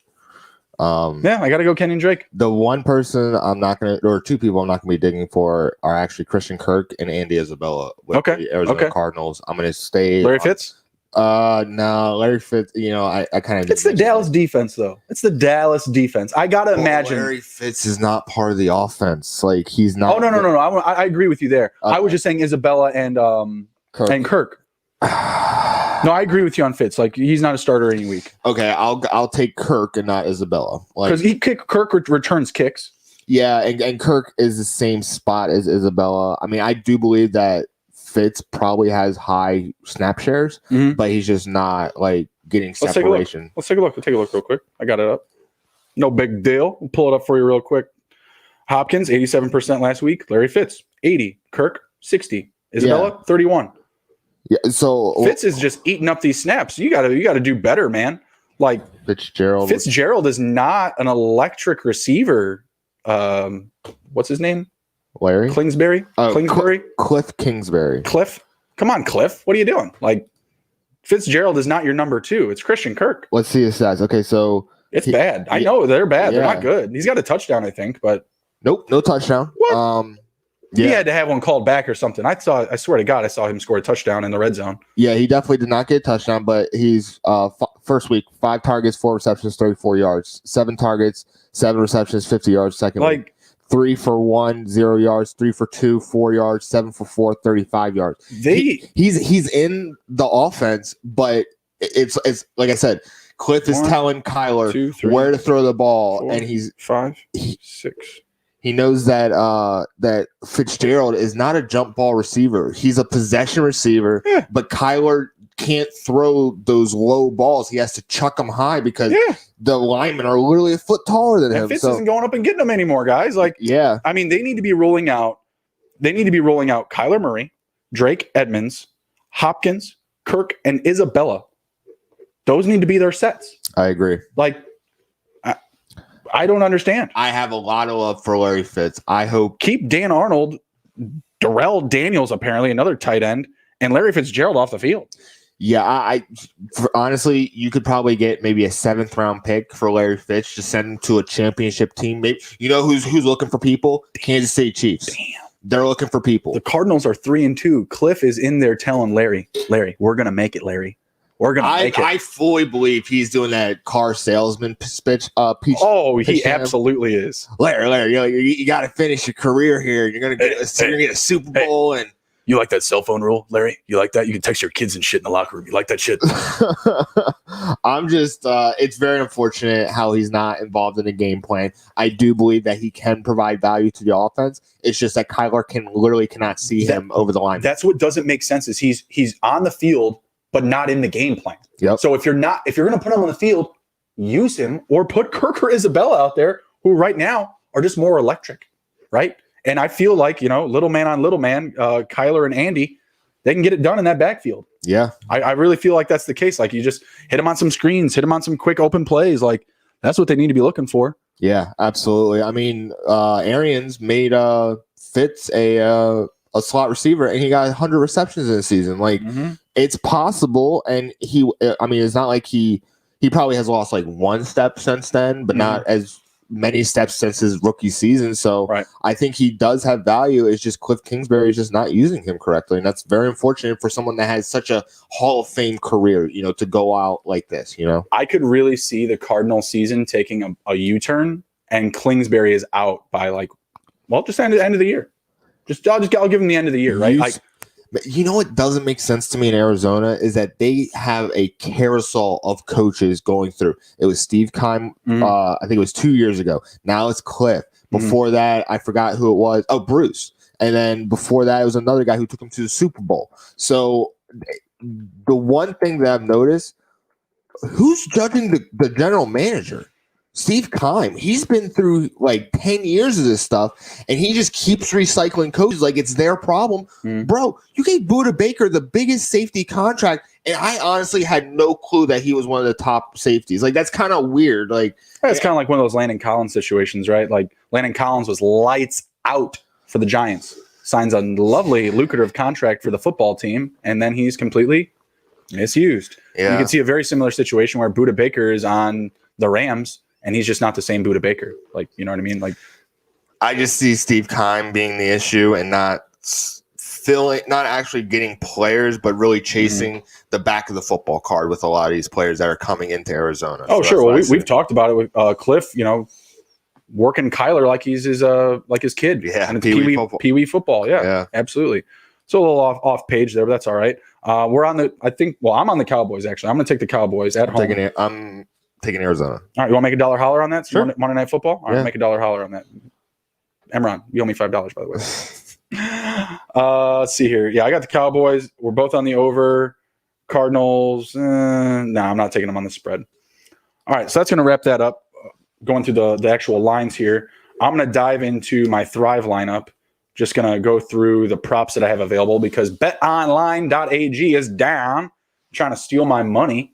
Yeah, I got to go Kenyon Drake. The one person I'm not going to, or two people I'm not going to be digging for are actually Christian Kirk and Andy Isabella with the Arizona Cardinals. I'm going to stay. Larry Fitz? No, Larry Fitz, I kind of. It's the Dallas defense, though. It's the Dallas defense. I got to imagine. Larry Fitz is not part of the offense. Like, he's not. Oh, no. I agree with you there. Okay. I was just saying Isabella and Kirk. No, I agree with you on Fitz. Like, he's not a starter any week. Okay, I'll take Kirk and not Isabella. Because Kirk returns kicks. Yeah, and Kirk is the same spot as Isabella. I mean, I do believe that Fitz probably has high snap shares, but he's just not like getting separation. Let's take a look. Take a look real quick. I got it up. No big deal. We'll pull it up for you real quick. Hopkins, 87% last week. Larry Fitz, 80. Kirk, 60. Isabella, 31. Yeah, so Fitz is just eating up these snaps. You gotta do better, man. Like Fitzgerald is not an electric receiver. What's his name? Larry? Kingsbury? Kingsbury? Cliff Kingsbury. Cliff? Come on, Cliff. What are you doing? Like, Fitzgerald is not your number 2. It's Christian Kirk. Let's see his stats. Okay, so it's bad. I know they're bad. Yeah. They're not good. He's got a touchdown, I think, but nope, no touchdown. What? He had to have one called back or something. I swear to God, I saw him score a touchdown in the red zone. Yeah, he definitely did not get a touchdown, but he's first week 5 targets, 4 receptions, 34 yards. 7 targets, 7 receptions, 50 yards. Second week 3 for 1, 0 yards. 3 for 2, 4 yards. 7 for 4, 35 yards. He's in the offense, but it's like I said, Cliff is telling Kyler 2, 3, where to throw the ball, 4, and he's 5, 6. He knows that that Fitzgerald is not a jump ball receiver. He's a possession receiver, but Kyler can't throw those low balls. He has to chuck them high because the linemen are literally a foot taller than him. Fitz isn't going up and getting them anymore, guys. Like, I mean, they need to be rolling out. They need to be rolling out Kyler Murray, Drake Edmonds, Hopkins, Kirk, and Isabella. Those need to be their sets. I agree. Like, I don't understand. I have a lot of love for Larry Fitz. I hope keep Dan Arnold, Darrell Daniels, apparently another tight end, and Larry Fitzgerald off the field. Yeah, honestly, you could probably get maybe a 7th round pick for Larry Fitz to send him to a championship team. Maybe, you know who's looking for people? The Kansas City Chiefs. Damn. They're looking for people. The Cardinals are 3-2. Cliff is in there telling Larry, we're gonna make it, Larry. We're gonna make it. I fully believe he's doing that car salesman speech. He absolutely is. Larry, you got to finish your career here. You're gonna get a Super Bowl, and you like that cell phone rule, Larry? You like that? You can text your kids and shit in the locker room. You like that shit? I'm just. It's very unfortunate how he's not involved in the game plan. I do believe that he can provide value to the offense. It's just that Kyler cannot see him over the line. That's what doesn't make sense. Is he's on the field, but not in the game plan. Yep. So if you're going to put him on the field, use him or put Kirk or Isabella out there, who right now are just more electric, right? And I feel like, little man on little man, Kyler and Andy, they can get it done in that backfield. Yeah. I really feel like that's the case. Like, you just hit him on some screens, hit him on some quick open plays. Like, that's what they need to be looking for. Yeah, absolutely. I mean, Arians made Fitz a slot receiver, and he got 100 receptions in the season. Like, it's possible, and it's not like he probably has lost like 1 step since then, but not as many steps since his rookie season. So I think he does have value. It's just Cliff Kingsbury is just not using him correctly, and that's very unfortunate for someone that has such a Hall of Fame career, to go out like this. I could really see the Cardinal season taking a U-turn, and Kingsbury is out by just end of the year. I'll give him the end of the year, right? You know what doesn't make sense to me in Arizona is that they have a carousel of coaches going through. It was Steve Keim, I think it was 2 years ago. Now it's Cliff. Before that, I forgot who it was. Oh, Bruce. And then before that, it was another guy who took him to the Super Bowl. So the one thing that I've noticed, who's judging the general manager? Steve Keim. He's been through like 10 years of this stuff, and he just keeps recycling coaches like it's their problem. Bro, you gave Budda Baker the biggest safety contract, and I honestly had no clue that he was one of the top safeties. Like, that's kind of weird. Like, it's kind of like one of those Landon Collins situations, right? Like, Landon Collins was lights out for the Giants, signs a lovely, lucrative contract for the football team, and then he's completely misused. Yeah. You can see a very similar situation where Budda Baker is on the Rams, and he's just not the same Budda Baker. Like, you know what I mean? Like, I just see Steve Keim being the issue and not actually getting players, but really chasing the back of the football card with a lot of these players that are coming into Arizona. Oh, so sure. Well, we've talked about it with Cliff, working Kyler like he's his kid. Yeah. And it's Pee-wee football. Yeah, absolutely. So a little off page there, but that's all right. I'm on the Cowboys, actually. I'm going to take the Cowboys at home. I'm taking Arizona. All right, you want to make a $1 holler on that? Sure. Monday Night Football? All right, make a $1 holler on that. Emron, you owe me $5, by the way. Let's see here. Yeah, I got the Cowboys. We're both on the over. Cardinals, I'm not taking them on the spread. All right, so that's going to wrap that up. Going through the actual lines here. I'm going to dive into my Thrive lineup. Just going to go through the props that I have available because betonline.ag is down, trying to steal my money.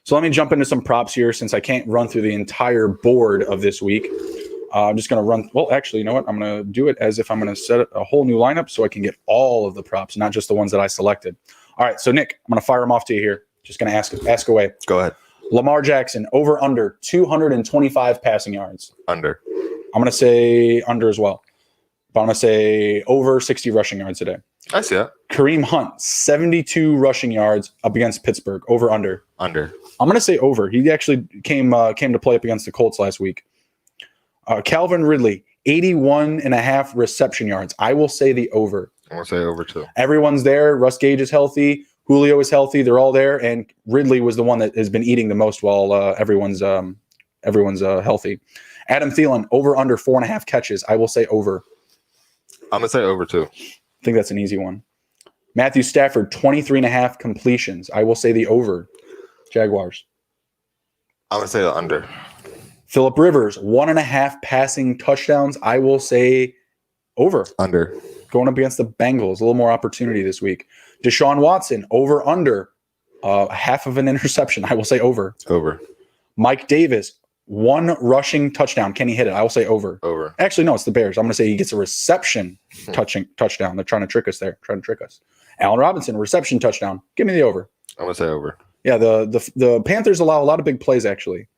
So let me jump into some props here since I can't run through the entire board of this week. I'm just going to run. Well, actually, you know what? I'm going to do it as if I'm going to set a whole new lineup so I can get all of the props, not just the ones that I selected. All right. So, Nick, I'm going to fire them off to you here. Just going to ask away. Go ahead. Lamar Jackson, over under 225 passing yards. Under. I'm going to say under as well. But I'm going to say over 60 rushing yards today. I see that. Kareem Hunt, 72 rushing yards up against Pittsburgh. Over under. Under. I'm going to say over. He actually came to play up against the Colts last week. Calvin Ridley, 81.5 reception yards. I will say the over. I'm going to say over too. Everyone's there. Russ Gage is healthy. Julio is healthy. They're all there. And Ridley was the one that has been eating the most while everyone's healthy. Adam Thielen, over under 4.5 catches. I will say over. I'm going to say over too. I think that's an easy one. Matthew Stafford, 23.5 completions. I will say the over. Jaguars. I'm going to say the under. Phillip Rivers, 1.5 passing touchdowns. I will say over. Under. Going up against the Bengals. A little more opportunity this week. Deshaun Watson, over under. Half of an interception. I will say over. Over. Mike Davis, 1 rushing touchdown. Can he hit it? I will say over. Over. Actually, no, it's the Bears. I'm going to say he gets a reception touchdown. They're trying to trick us there. Trying to trick us. Allen Robinson, reception touchdown. Give me the over. I'm going to say over. Yeah, the Panthers allow a lot of big plays, actually.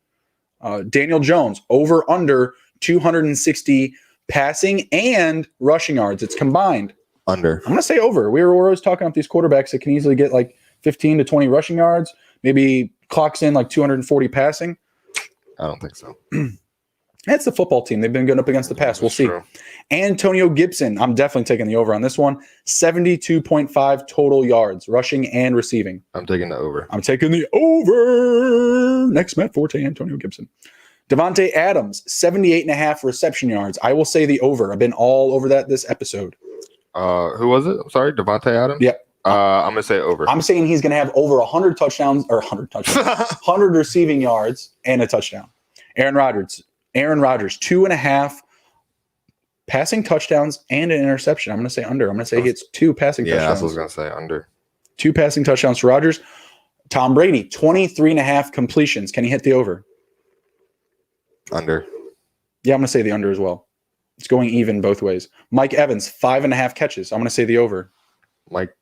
Daniel Jones, over under 260 passing and rushing yards. It's combined. Under. I'm going to say over. We're always talking about these quarterbacks that can easily get like 15 to 20 rushing yards, maybe clocks in like 240 passing. I don't think so. That's the football team. They've been good up against the pass. We'll see. True. Antonio Gibson, I'm definitely taking the over on this one. 72.5 total yards, rushing and receiving. I'm taking the over. I'm taking the over. Next, Matt Forte, Antonio Gibson. Devontae Adams, 78.5 reception yards. I will say the over. I've been all over that this episode. Who was it? I'm sorry, Devontae Adams? Yep. I'm going to say over. I'm saying he's going to have over 100 touchdowns, 100 receiving yards and a touchdown. Aaron Rodgers, 2.5 passing touchdowns and an interception. I'm going to say under. I'm going to say he gets 2 passing touchdowns. Yeah, that's what I was going to say, under. 2 passing touchdowns for Rodgers. Tom Brady, 23.5 completions. Can he hit the over? Under. Yeah, I'm going to say the under as well. It's going even both ways. Mike Evans, 5.5 catches. I'm going to say the over. Mike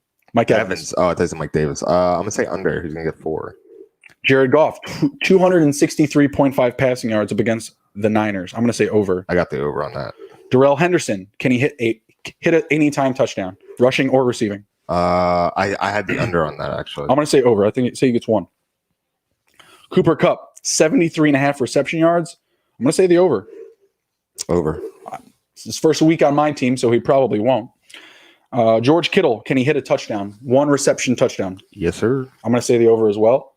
Evans. Oh, I thought it was Mike Davis. I'm going to say under. He's going to get 4. Jared Goff, 263.5 passing yards up against the Niners. I'm going to say over. I got the over on that. Darrell Henderson, can he hit an anytime touchdown, rushing or receiving? I had the under on that, actually. I'm going to say over. I think he gets 1. Cooper Kupp, 73.5 reception yards. I'm going to say the over. Over. It's his first week on my team, so he probably won't. George Kittle, can he hit a touchdown? 1 reception touchdown. Yes, sir. I'm going to say the over as well.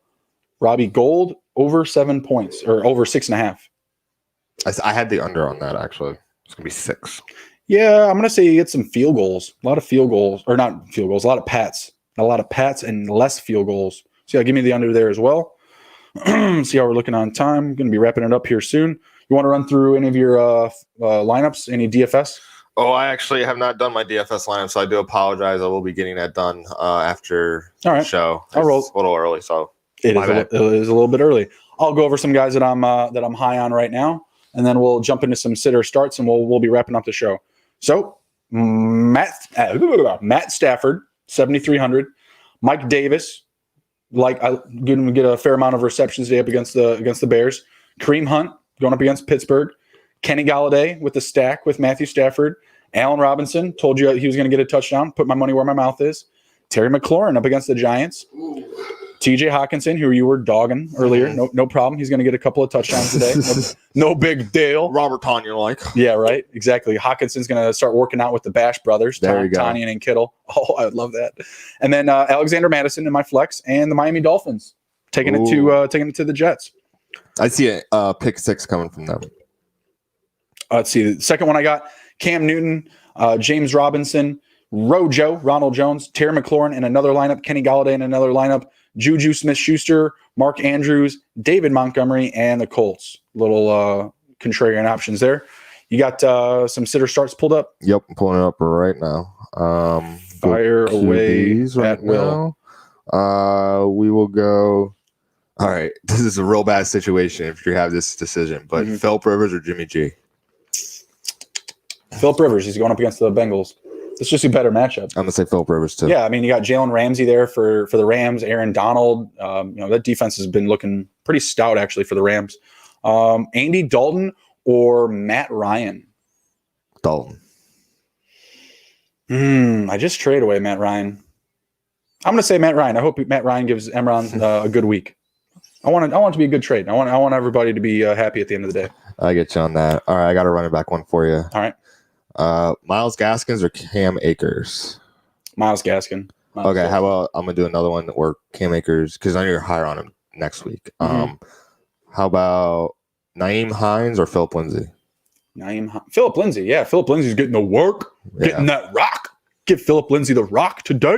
Robbie Gould, over 7 points, or over 6.5. I had the under on that, actually. It's going to be 6. Yeah, I'm going to say he gets some field goals. A lot of field goals, or not field goals, a lot of pats. A lot of pats and less field goals. So yeah, give me the under there as well. See how we're looking on time. I'm going to be wrapping it up here soon. You want to run through any of your lineups, any DFS? Oh, I actually have not done my DFS lineup, so I do apologize. I will be getting that done after the show. I'll roll. It's a little early, so it is a little bit early. I'll go over some guys that I'm high on right now, and then we'll jump into some sitter starts, and we'll be wrapping up the show. So Matt Stafford, 7,300. Mike Davis, I'm going to get a fair amount of receptions today up against the Bears. Kareem Hunt going up against Pittsburgh. Kenny Galladay with the stack with Matthew Stafford. Allen Robinson, told you he was going to get a touchdown. Put my money where my mouth is. Terry McLaurin up against the Giants. TJ Hawkinson, who you were dogging earlier. No problem. He's going to get a couple of touchdowns today. No big deal. Robert Tonyan like. Yeah, right. Exactly. Hawkinson's going to start working out with the Bash brothers, Tonyan and Kittle. Oh, I would love that. And then Alexander Madison in my flex, and the Miami Dolphins taking it to the Jets. I see a pick 6 coming from them. Let's see. The second one I got, Cam Newton, James Robinson, Ronald Jones, Terry McLaurin in another lineup, Kenny Galladay in another lineup, Juju Smith-Schuster, Mark Andrews, David Montgomery, and the Colts. Little contrarian options there. You got some sitter starts pulled up? Yep, I'm pulling it up right now. Fire away at will. We will go. All right, this is a real bad situation if you have this decision, but Phillip Rivers or Jimmy G? Phillip Rivers, he's going up against the Bengals. It's just a better matchup. I'm gonna say Phillip Rivers too. Yeah, I mean, you got Jalen Ramsey there for the Rams, Aaron Donald. That defense has been looking pretty stout actually for the Rams. Andy Dalton or Matt Ryan? Dalton. I just traded away Matt Ryan. I'm gonna say Matt Ryan. I hope Matt Ryan gives Emron a good week. I want it to be a good trade. I want everybody to be happy at the end of the day. I get you on that. All right, I got a running back one for you. All right. Myles Gaskins or Cam Akers? Myles Gaskin. Okay, how about I'm gonna do another one or Cam Akers because I know you're higher on him next week. How about Naeem Hines or Philip Lindsay? Philip Lindsay. Yeah, Philip Lindsay's getting the work, getting that rock. Give Philip Lindsay the rock today.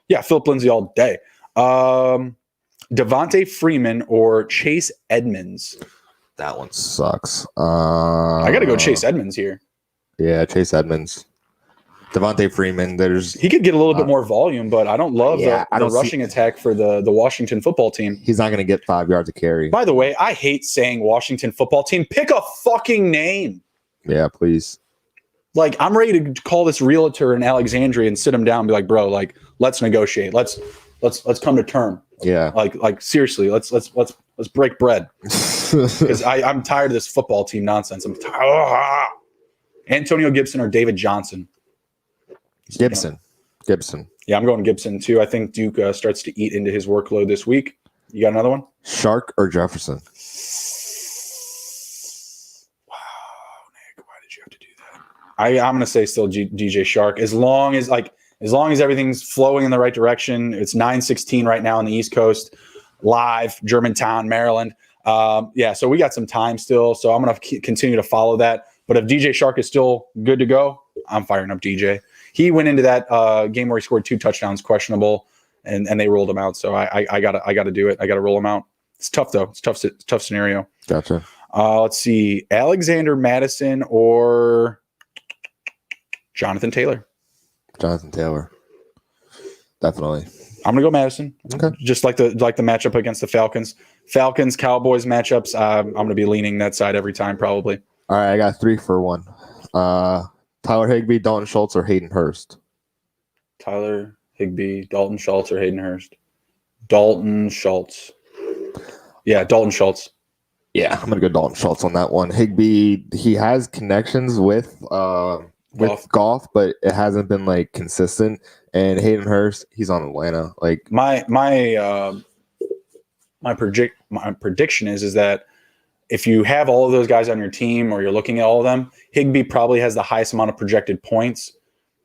Yeah, Philip Lindsay all day. Devontae Freeman or Chase Edmonds? That one sucks. I got to go Chase Edmonds here. Yeah, Chase Edmonds. Devontae Freeman, he could get a little bit more volume, but I don't love the rushing attack for the Washington football team. He's not going to get 5 yards of carry. By the way, I hate saying Washington football team. Pick a fucking name. Yeah, please. Like, I'm ready to call this realtor in Alexandria and sit him down and be like, bro, like, let's negotiate. Let's come to term. Yeah. Like seriously, let's break bread. Because I'm tired of this football team nonsense. I'm tired. Antonio Gibson or David Johnson? Gibson. Yeah, I'm going Gibson too. I think Duke starts to eat into his workload this week. You got another one? Shark or Jefferson? Wow, Nick, why did you have to do that? I'm going to say still DJ Shark. As long as everything's flowing in the right direction. It's 9:16 right now on the East Coast, live, Germantown, Maryland. So we got some time still. So I'm going to continue to follow that. But if DJ Shark is still good to go, I'm firing up DJ. He went into that game where he scored 2 touchdowns, questionable, and they rolled him out. So I gotta do it. I gotta roll him out. It's tough though. It's tough scenario. Gotcha. Let's see, Alexander Madison or Jonathan Taylor. Jonathan Taylor. Definitely. I'm gonna go Madison. Okay. Just like the matchup against the Falcons. Falcons Cowboys matchups. I'm gonna be leaning that side every time probably. All right, I got 3 for 1. Tyler Higbee, Dalton Schultz, or Hayden Hurst? Tyler Higbee, Dalton Schultz, or Hayden Hurst? Dalton Schultz. Yeah, Dalton Schultz. Yeah, I'm gonna go Dalton Schultz on that one. Higbee, he has connections with Goff, but it hasn't been like consistent. And Hayden Hurst, he's on Atlanta. Like my prediction is that if you have all of those guys on your team or you're looking at all of them, Higbee probably has the highest amount of projected points.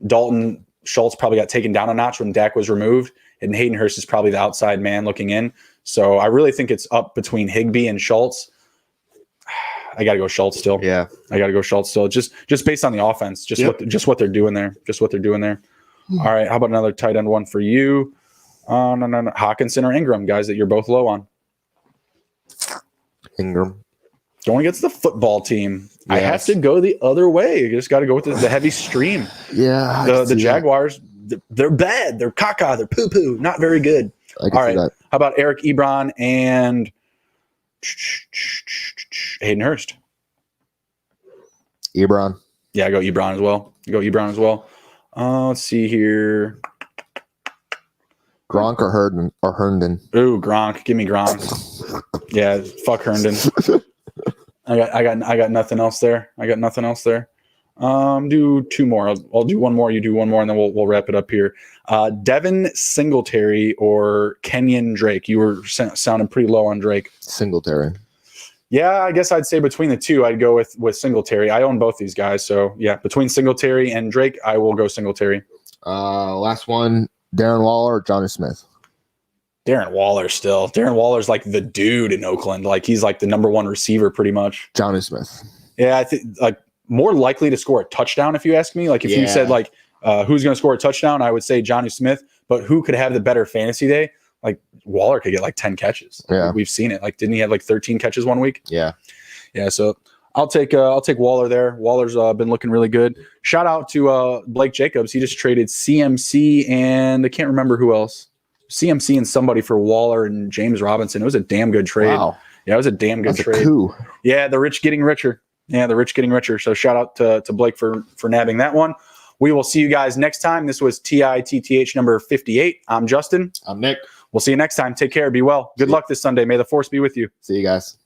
Dalton Schultz probably got taken down a notch when Dak was removed, and Hayden Hurst is probably the outside man looking in. So I really think it's up between Higbee and Schultz. I got to go Schultz still. Yeah, I got to go Schultz still. Just based on the offense, what they're doing there. All right, how about another tight end one for you? No. Hawkinson or Ingram, guys that you're both low on. Ingram. Going against the football team. Yes. I have to go the other way. You just got to go with the heavy stream. Yeah. The Jaguars, they're bad. They're caca. They're poo-poo. Not very good. All right. How about Eric Ebron and Hayden Hurst? Ebron. Yeah, I go Ebron as well. Let's see here. Gronk or Herndon? Ooh, Gronk. Give me Gronk. Yeah, fuck Herndon. I got nothing else there. Do 2 more. I'll do 1 more. You do 1 more, and then we'll wrap it up here. Devin Singletary or Kenyon Drake? You were sounding pretty low on Drake. Singletary. Yeah, I guess I'd say between the two, I'd go with Singletary. I own both these guys, so yeah, between Singletary and Drake, I will go Singletary. Last one, Darren Waller or Johnny Smith? Darren Waller still. Darren Waller's like the dude in Oakland. Like he's like the number 1 receiver pretty much. Johnny Smith. Yeah, I think like more likely to score a touchdown if you ask me. Like if you said like who's going to score a touchdown, I would say Johnny Smith. But who could have the better fantasy day? Like Waller could get like 10 catches. Yeah, we've seen it. Like didn't he have like 13 catches 1 week? Yeah. So I'll take Waller there. Waller's been looking really good. Shout out to Blake Jacobs. He just traded CMC and I can't remember who else. CMC and somebody for Waller and James Robinson. It was a damn good trade. Wow. Yeah, it was a damn good trade. Coup. Yeah, the rich getting richer. Yeah, the rich getting richer. So shout out to Blake for nabbing that one. We will see you guys next time. This was TITTH number 58. I'm Justin. I'm Nick. We'll see you next time. Take care. Be well. Good luck this Sunday. May the force be with you. See you guys.